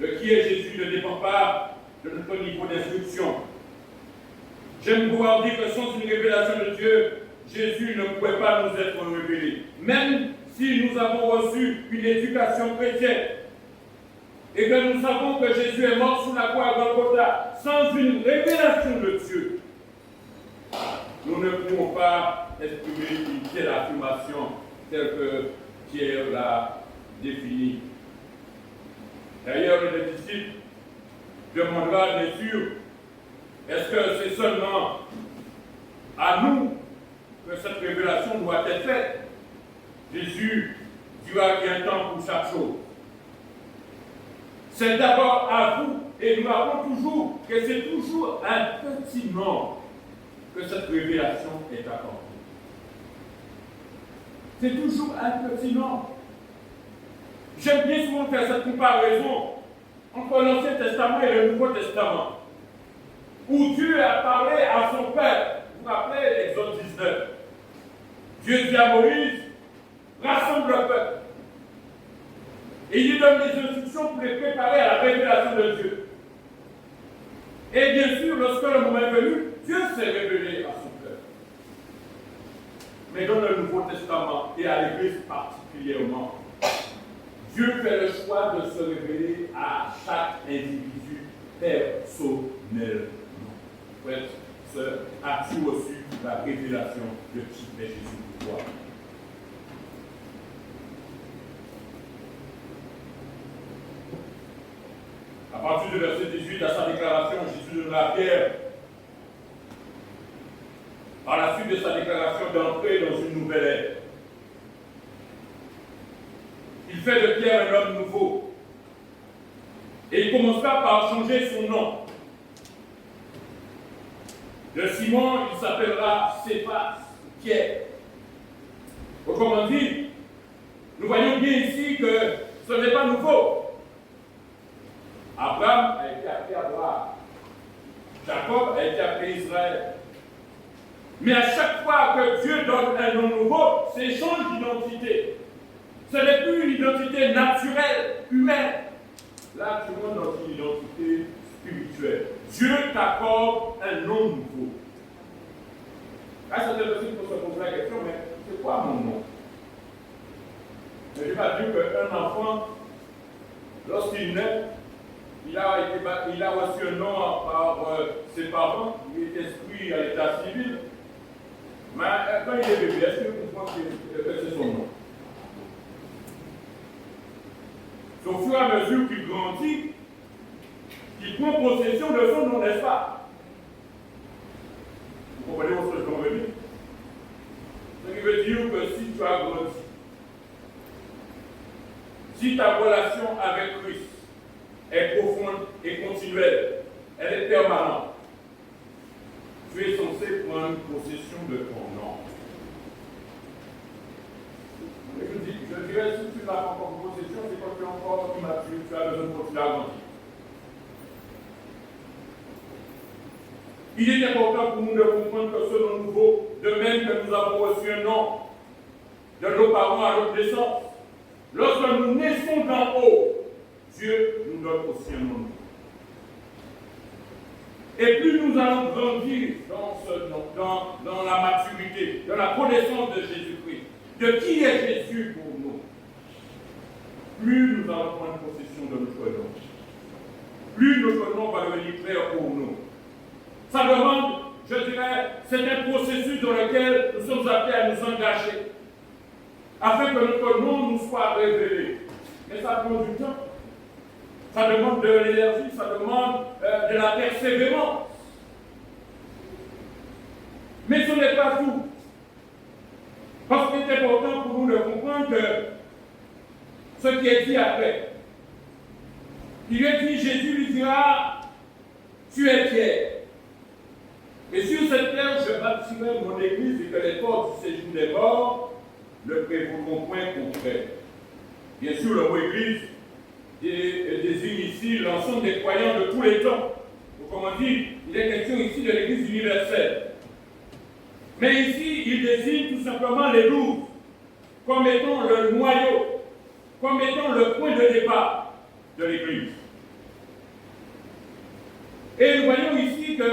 de qui est Jésus, ne dépend pas de notre niveau d'instruction. J'aime pouvoir dire que sans une révélation de Dieu, Jésus ne pouvait pas nous être révélé. Même si nous avons reçu une éducation chrétienne et que nous savons que Jésus est mort sous la croix à Golgotha, sans une révélation de Dieu, nous ne pouvons pas exprimer une telle affirmation telle que Pierre l'a définie. D'ailleurs, le disciple demandera bien sûr, est-ce que c'est seulement à nous que cette révélation doit être faite? Jésus dira qu'il y a un temps pour chaque chose. C'est d'abord à vous, et nous rappelons toujours que c'est toujours un petit nombre que cette révélation est accordée. C'est toujours un petit nombre. J'aime bien souvent faire cette comparaison entre l'Ancien Testament et le Nouveau Testament, où Dieu a parlé à son peuple. Vous vous rappelez l'Exode 19. Dieu dit à Moïse, rassemble le peuple. Et il lui donne des instructions pour les préparer à la révélation de Dieu. Et bien sûr, lorsque le moment est venu, Dieu s'est révélé à son peuple. Mais dans le Nouveau Testament, et à l'Église particulièrement, Dieu fait le choix de se révéler à chaque individu personnellement. Frère, sœur, as-tu reçu la révélation de qui est Jésus pour toi? À partir du verset 18 à sa déclaration, Jésus donne à Pierre, par la suite de sa déclaration, d'entrer dans une nouvelle ère. Il fait de Pierre un homme nouveau. Et il commencera par changer son nom. De Simon, il s'appellera Céphas, Pierre. Autrement dit, nous voyons bien ici que ce n'est pas nouveau. Abraham a été appelé Abraham. Jacob a été appelé Israël. Mais à chaque fois que Dieu donne un nom nouveau, c'est change d'identité. Ce n'est plus une identité naturelle, humaine. Là, tu rentres dans une identité spirituelle. Dieu t'accorde un nom nouveau. Là, c'est possible pour se poser la question, mais c'est quoi mon nom? Mais je ne vais pas dire qu'un enfant, lorsqu'il naît, il a reçu un nom par ses parents, il est inscrit à l'état civil. Mais quand il est bébé, est-ce que vous pensez que c'est son nom? Au fur et à mesure qu'il grandit, il prend possession de son nom, n'est-ce pas? Vous comprenez ce que je veux dire? Ce qui veut dire que si tu as grandi, si ta relation avec Christ est profonde et continuelle, elle est permanente, tu es censé prendre possession de ton nom. Je dirais, si tu n'as pas encore possession, c'est quand tu es encore immature, tu as besoin de continuer à grandir. Il est important pour nous de comprendre que ce nom nouveau, de même que nous avons reçu un nom de nos parents à notre naissance, lorsque nous naissons d'en haut, Dieu nous donne aussi un nom nouveau. Et plus nous allons grandir dans la maturité, dans la connaissance de Jésus-Christ, de qui est Jésus pour nous, plus nous allons prendre possession de notre nom. Plus notre nom va devenir clair pour nous. Ça demande, je dirais, c'est un processus dans lequel nous sommes appelés à nous engager, afin que notre nom nous soit révélé. Mais ça prend du temps. Ça demande de l'énergie, ça demande de la persévérance. Mais ce n'est pas tout. Parce qu'il est important pour nous de comprendre que ce qui est dit après, il lui est dit, Jésus lui dira, tu es Pierre. Et sur cette bâtirai mon église et que les portes du séjour des morts ne prévaudront point contre elle. Bien sûr, le mot église désigne ici l'ensemble des croyants de tous les temps. Autrement dit, il est question ici de l'église universelle. Mais ici, il désigne tout simplement les 12 comme étant le noyau, comme étant le point de départ de l'église. Et nous voyons ici que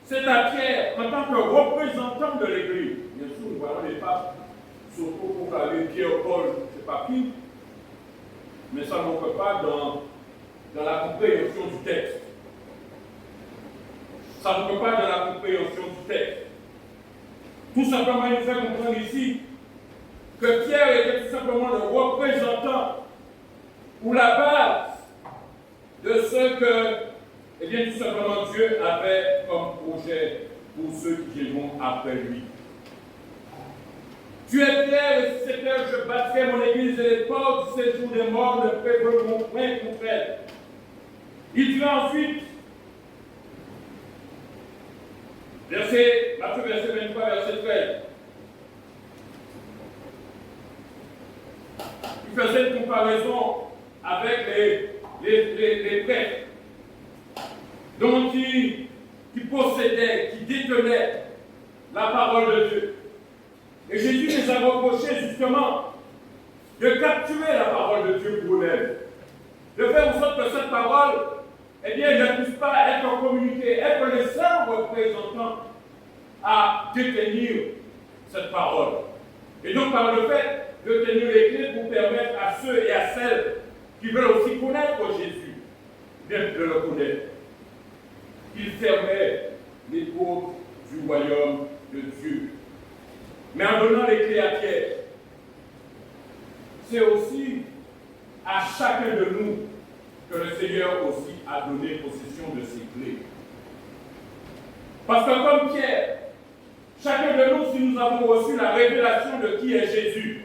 c'est à Pierre, en tant que représentant de l'église, bien sûr, nous voyons les papes, surtout pour parler Pierre, Paul, je ne sais pas qui, mais ça n'entre pas dans la compréhension du texte. Ça n'entre pas dans la compréhension du texte. Tout simplement, il nous fait comprendre ici que Pierre était tout simplement le représentant ou la base de ce que, eh bien, tout simplement, Dieu avait comme projet pour ceux qui viendront après lui. Tu es Pierre, et c'est que je bâtirai mon église et les portes du séjour des morts ne prévaudront point contre elle. Il dit ensuite, Matthieu verset 23, verset 13. Il faisait une comparaison avec les prêtres, dont qui possédaient, qui détenaient la parole de Dieu. Et Jésus les a reprochés justement de capturer la parole de Dieu pour eux-mêmes, de faire en sorte que cette parole, eh bien, ne puisse pas être communiquée, être les seuls représentants à détenir cette parole. Et donc, par le fait de tenir les clés pour permettre à ceux et à celles qui veulent aussi connaître Jésus, bien de le connaître, il fermait les portes du royaume de Dieu. Mais en donnant les clés à Pierre, c'est aussi à chacun de nous que le Seigneur aussi a donné possession de ces clés. Parce que comme Pierre, chacun de nous, si nous avons reçu la révélation de qui est Jésus,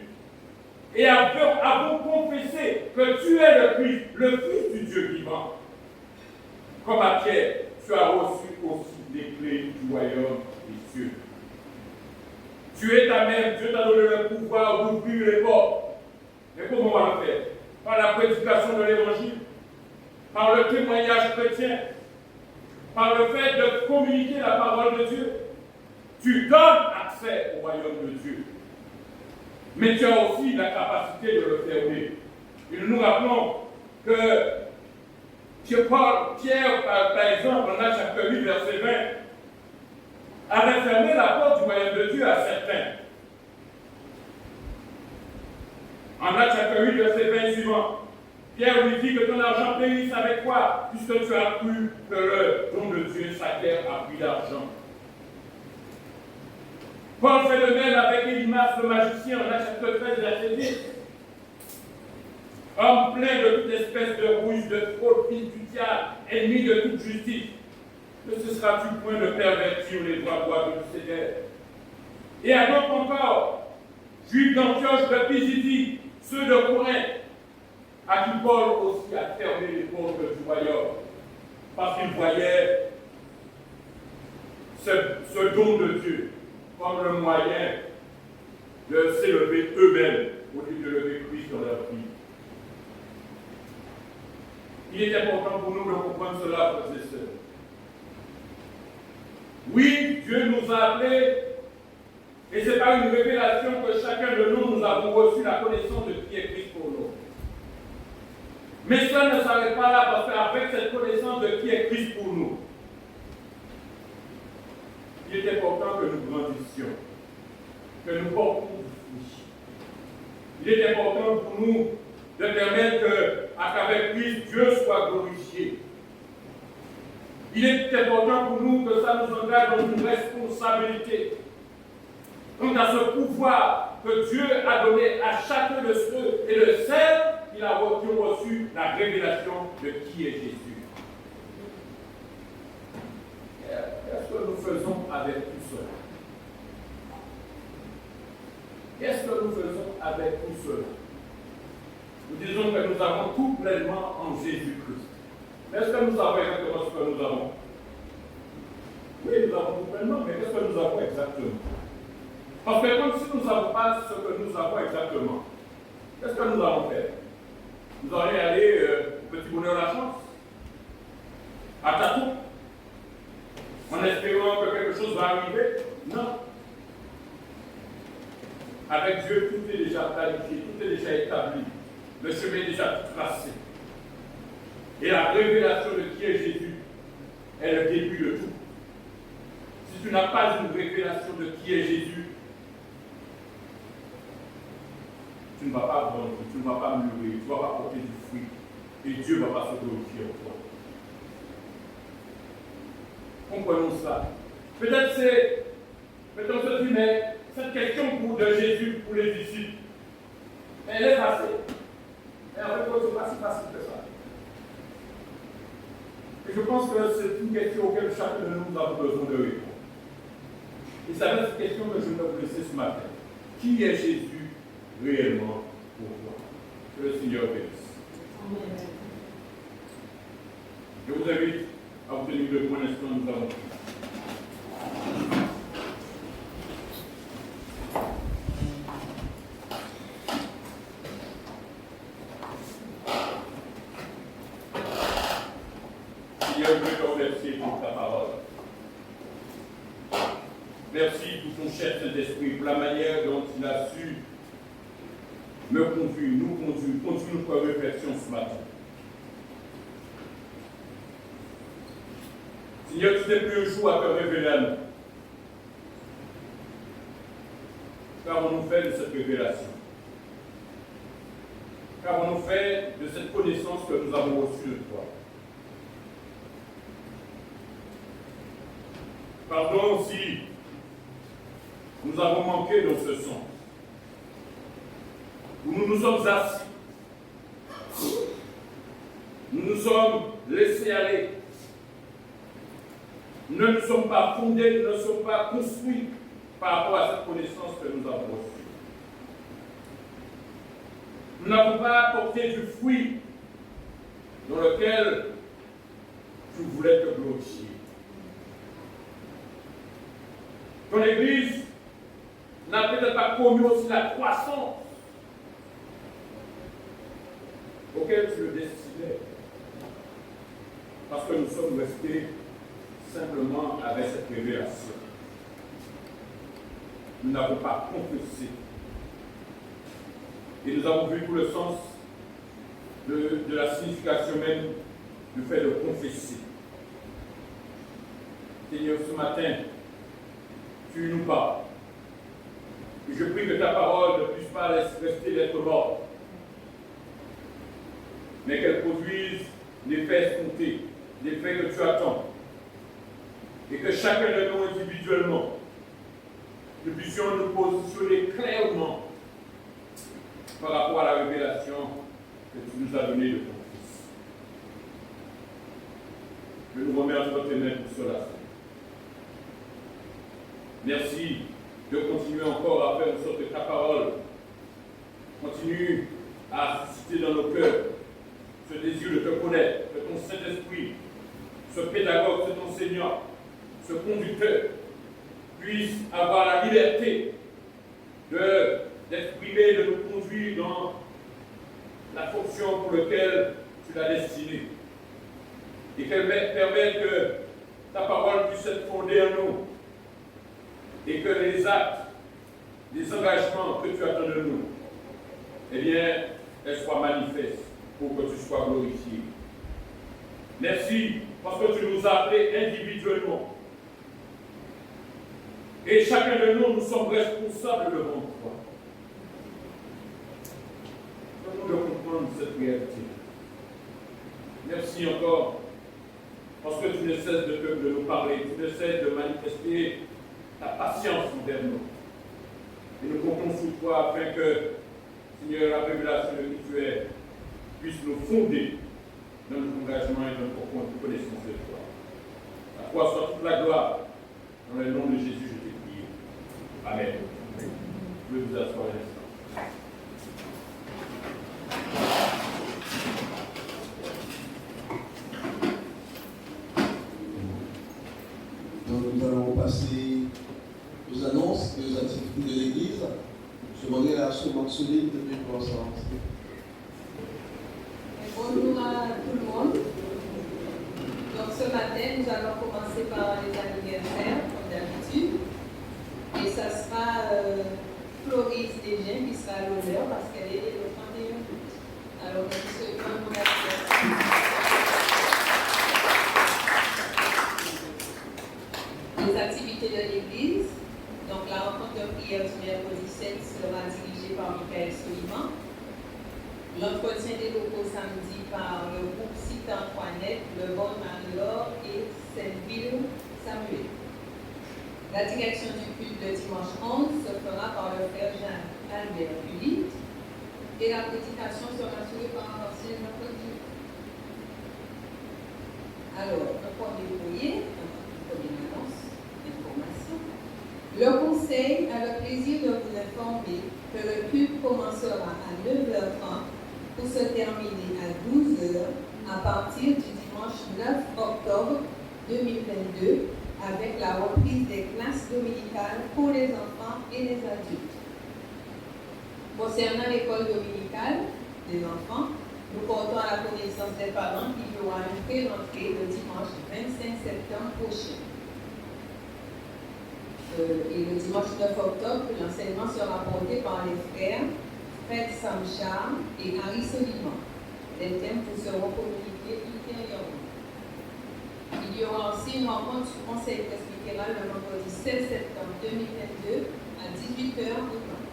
et avons confessé que tu es le Christ, le Fils du Dieu vivant, comme à Pierre, tu as reçu aussi les clés du royaume des cieux. Tu es ta même, Dieu t'a donné le pouvoir d'ouvrir les portes. Mais comment on va le faire? Par la prédication de l'Évangile, par le témoignage chrétien, par le fait de communiquer la parole de Dieu. Tu donnes accès au royaume de Dieu. Mais tu as aussi la capacité de le fermer. Et nous nous rappelons que Pierre, par exemple, en Actes chapitre 8, verset 20, avait fermé la porte du royaume de Dieu à certains. En Actes chapitre 8, verset 20 suivant, Pierre lui dit que ton argent périsse avec toi, puisque tu as cru que le don de Dieu s'acquiert à prix d'argent. Paul fait de même avec Élymas le magicien en Actes chapitre 13, verset 10. Homme plein de toute espèce de ruse, de fraude, fils du diable, ennemi de toute justice. Ne cesseras-tu point de pervertir les droits du Seigneur? Et à d'autres encore, Juifs d'Antioche, de Pisidie, ceux de Corinthe, à qui Paul aussi a fermé les portes du royaume, parce qu'il voyait ce don de Dieu comme le moyen de s'élever eux-mêmes au lieu de lever Christ dans leur vie. Il est important pour nous de comprendre cela, frères et sœurs. Oui, Dieu nous a appelés, et c'est par une révélation que chacun de nous avons reçu la connaissance de qui est Christ pour nous. Mais cela ne s'arrête pas là, parce qu'avec cette connaissance de qui est Christ pour nous, il est important que nous grandissions, que nous portions du fruit. Il est important pour nous de permettre qu'à travers Christ, Dieu soit glorifié. Il est important pour nous que ça nous engage dans une responsabilité quant à ce pouvoir que Dieu a donné à chacun de ceux et de celles qui ont reçu la révélation de qui est Jésus. Qu'est-ce que nous faisons avec tout cela? Qu'est-ce que nous faisons avec tout cela? Nous disons que nous avons tout pleinement en Jésus-Christ. Mais est-ce que nous savons exactement ce que nous avons? Oui, nous avons pleinement, mais qu'est-ce que nous avons exactement? Parce que comme si nous ne savons pas ce que nous avons exactement, qu'est-ce que nous allons faire? Nous allons y aller au petit bonheur la chance, à tâtons, en espérant que quelque chose va arriver? Non. Avec Dieu, tout est déjà planifié, tout est déjà établi, le chemin est déjà tracé. Et la révélation de qui est Jésus est le début de tout. Si tu n'as pas une révélation de qui est Jésus, tu ne vas pas grandir, tu ne vas pas mûrir, tu ne vas pas porter du fruit. Et Dieu ne va pas se glorifier en toi. Comprenons ça. Peut-être on se dit, mais cette question de Jésus pour les disciples, elle est facile. Mais en fait, ce n'est pas si facile que ça. Et je pense que c'est une question auquel chacun de nous avons besoin de répondre. Et ça va être une question que je vais vous laisser ce matin. Qui est Jésus réellement pour toi? Que le Seigneur bénisse. Je vous invite à vous tenir le point instant, nous allons. Seigneur, je veux te remercier pour ta parole. Merci pour ton cher Saint-Esprit, pour la manière dont il a su me conduire, nous conduire, continue notre réflexion ce matin. Seigneur, tu n'es plus un jour à te révéler à nous. Qu'avons-nous fait de cette révélation? Qu'avons-nous fait de cette connaissance que nous avons reçue de toi? Pardon si nous avons manqué dans ce sens, où nous nous sommes assis, nous nous sommes laissés aller, nous ne sommes pas fondés, nous ne sommes pas construits par rapport à cette connaissance que nous avons reçue. Nous n'avons pas apporté du fruit dans lequel tu voulais te glorifier. Ton Église n'a peut-être pas connu aussi la croissance auquel tu le destinais. Parce que nous sommes restés simplement avec cette révélation. Nous n'avons pas confessé. Et nous avons vu tout le sens de la signification même du fait de confesser. Seigneur, ce matin, tu nous parles. Et je prie que ta parole ne puisse pas rester lettre morte, mais qu'elle produise l'effet escompté, l'effet que tu attends. Et que chacun de nous individuellement, nous puissions nous positionner clairement par rapport à la révélation que tu nous as donnée de ton Fils. Je nous remets entre tes mains pour cela. Merci de continuer encore à faire en sorte que ta parole continue à susciter dans nos cœurs ce désir de te connaître, que ton Saint-Esprit, ce pédagogue, cet enseignant, ce conducteur puisse avoir la liberté d'exprimer, de nous conduire dans la fonction pour laquelle tu l'as destinée. Et qu'elle permette que ta parole puisse être fondée en nous. Et que les actes, les engagements que tu attends de nous, eh bien, elles soient manifestes pour que tu sois glorifié. Merci parce que tu nous as appelés individuellement. Et chacun de nous, nous sommes responsables devant toi. Donne-nous de comprendre cette réalité. Merci encore parce que tu ne cesses de nous parler, tu ne cesses de manifester ta patience envers nous. Et nous comptons sur toi afin que, Seigneur, la révélation de qui tu es puisse nous fonder dans notre engagement et dans notre profonde connaissance de toi. À toi soit toute la gloire. Dans le nom de Jésus, je t'ai prié. Amen. Je vais vous asseoir un instant. Donc, passer aux annonces et aux activités de l'Église. Je demanderai à la sœur Marceline de venir pour ça. Bonjour à tout le monde. Donc ce matin, nous allons commencer par les anniversaires, comme d'habitude. Et ça sera Floris Desjens qui sera à l'honneur parce qu'elle est le 31 août. Alors, je vous souhaite un bon anniversaire. Les activités de l'Église. Donc, la rencontre de prière du mercredi 7 sera dirigée par Michael Soliman. L'entretien des locaux samedi par le groupe Site Antoinette, Le Bon Marie-Laure et Sainte-Ville Samuel. La direction du culte de dimanche 11 se fera par le frère Jean-Albert Pulit et la prédication sera assurée par l'ancien Jean-Claude. Alors, un premier courrier, une première annonce, information. Le conseil a le plaisir de vous informer que le culte commencera à 9h30 pour se terminer à 12h à partir du dimanche 9 octobre 2022 avec la reprise des classes dominicales pour les enfants et les adultes. Concernant l'école dominicale des enfants, nous portons à la connaissance des parents qu'il y aura une pré-rentrée le dimanche 25 septembre prochain. Et le dimanche 9 octobre, l'enseignement sera porté par les frères Fred Samchar et Harry Soliman. Les thèmes vous seront communiqués ultérieurement. Il y aura aussi une rencontre du conseil presbytéral le vendredi 16 septembre 2022 à 18h au temps.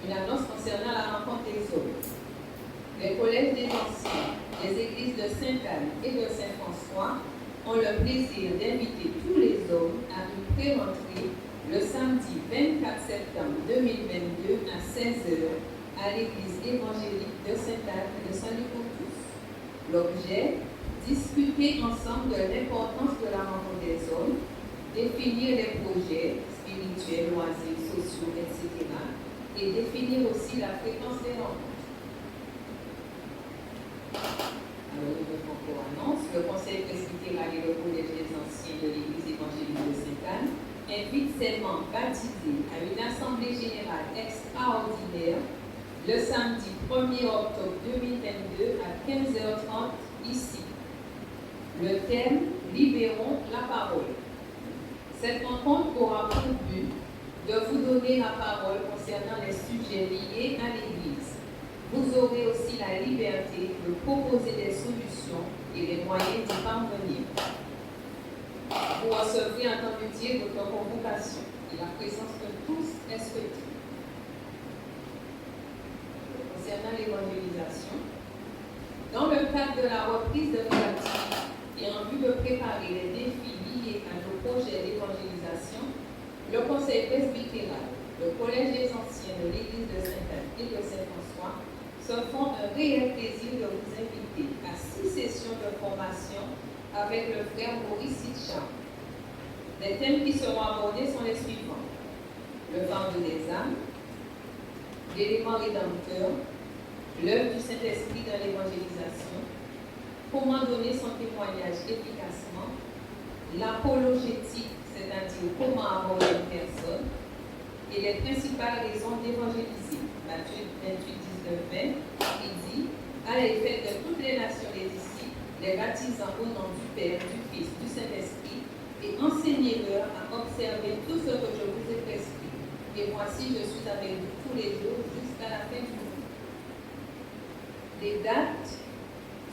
Une annonce concernant la rencontre des hommes. Les collèges des anciens, les églises de Sainte-Anne et de Saint-François ont le plaisir d'inviter tous les hommes à une pré-rentrée le samedi 24 septembre 2022 à 16h à l'église évangélique de Sainte-Anne et de Saint-Luc pour tous. L'objet, discuter ensemble de l'importance de la rencontre des hommes, définir les projets spirituels, loisirs, sociaux, etc. et définir aussi la fréquence des rencontres. Alors, une autre annonce, le conseil presbytéral et le collège des anciens de l'église évangélique de Sainte-Anne invite ses membres baptisés à une assemblée générale extraordinaire le samedi 1er octobre 2022 à 15h30 ici. Le thème « Libérons la parole ». Cette rencontre aura pour but de vous donner la parole concernant les sujets liés à l'Église. Vous aurez aussi la liberté de proposer des solutions et les moyens d'y parvenir. Vous recevrez en temps utile votre convocation et la présence de tous est souhaitée. Concernant l'évangélisation, dans le cadre de la reprise de nos activités et en vue de préparer les défis liés à nos projets d'évangélisation, le conseil presbytéral, le collège des anciens de l'église de Sainte-Anne et de Saint-François se font un réel plaisir de vous inviter à 6 sessions de formation avec le frère Maurice Sitchard. Les thèmes qui seront abordés sont les suivants: le fardeau des âmes, l'élément rédempteur, l'œuvre du Saint-Esprit dans l'évangélisation, comment donner son témoignage efficacement, l'apologétique, c'est-à-dire comment aborder une personne, et les principales raisons d'évangéliser. Matthieu 28, 19, 20, il dit: allez, faites de toutes les nations les disciples, les baptisant au nom du Père, du Fils, du Saint-Esprit, et enseignez-leur à observer tout ce que je vous ai prescrit. Et voici, je suis avec vous tous les jours jusqu'à la fin du monde. Les dates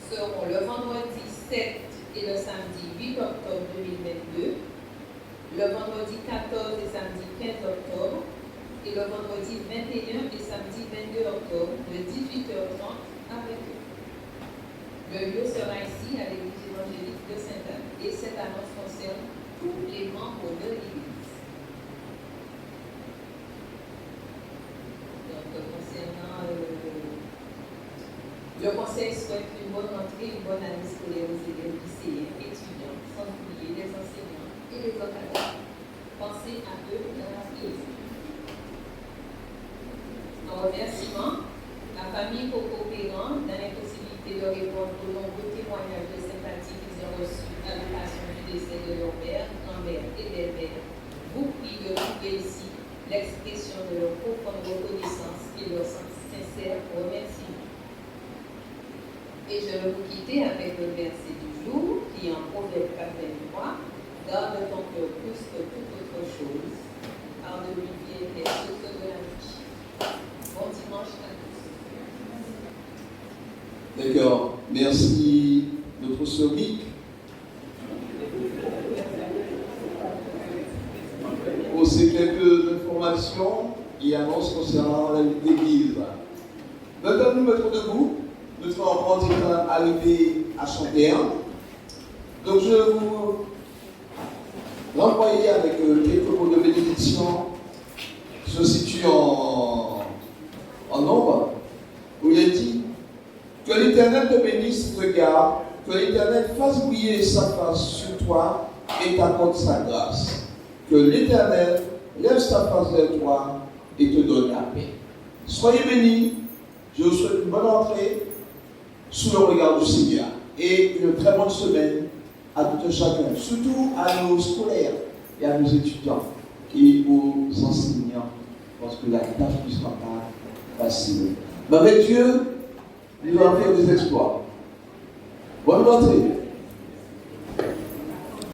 seront le vendredi 7 et le samedi 8 octobre 2022, le vendredi 14 et samedi 15 octobre, et le vendredi 21 et samedi 22 octobre, de 18h30 à 20h. Le lieu sera ici à l'église évangélique de Sainte-Anne, et cette annonce concerne tous les membres de l'église. Donc, concernant le conseil souhaite une bonne rentrée, une bonne année scolaire aux élèves lycéens, étudiants, sans oublier les enseignants et les encadrants. Pensez à eux dans la prière. En remerciement, la famille Coco-Péran, dans l'impossibilité de répondre aux nombreux témoignages de sympathie qu'ils ont reçus à l'occasion du décès de leur mère, grand-mère et belle-mère, vous prie de trouver ici l'expression de leur profonde reconnaissance et leur sincère remerciement. Et je vais vous quitter avec le verset du jour qui est en Proverbe 4:23. Garde ton cœur plus que toute autre chose, car de lui viennent les sources de la vie. Bon dimanche à tous. D'accord. Merci, notre sœur Mick, pour ces quelques informations et annonces concernant la vie d'église. Maintenant, nous mettons debout. Nous serons arrivés à son terme. Donc, je vais vous renvoyer avec quelques mots de bénédiction qui se situent en nombre, où il est dit que l'Éternel te bénisse, te garde, que l'Éternel fasse briller sa face sur toi et t'accorde sa grâce. Que l'Éternel lève sa face vers toi et te donne la paix. Soyez bénis. Je vous souhaite une bonne entrée sous le regard du Seigneur et une très bonne semaine à tout un chacun, surtout à nos scolaires et à nos étudiants et aux enseignants, parce que la tâche ne sera pas facile. Mais avec Dieu, nous allons faire des exploits. Bonne rentrée.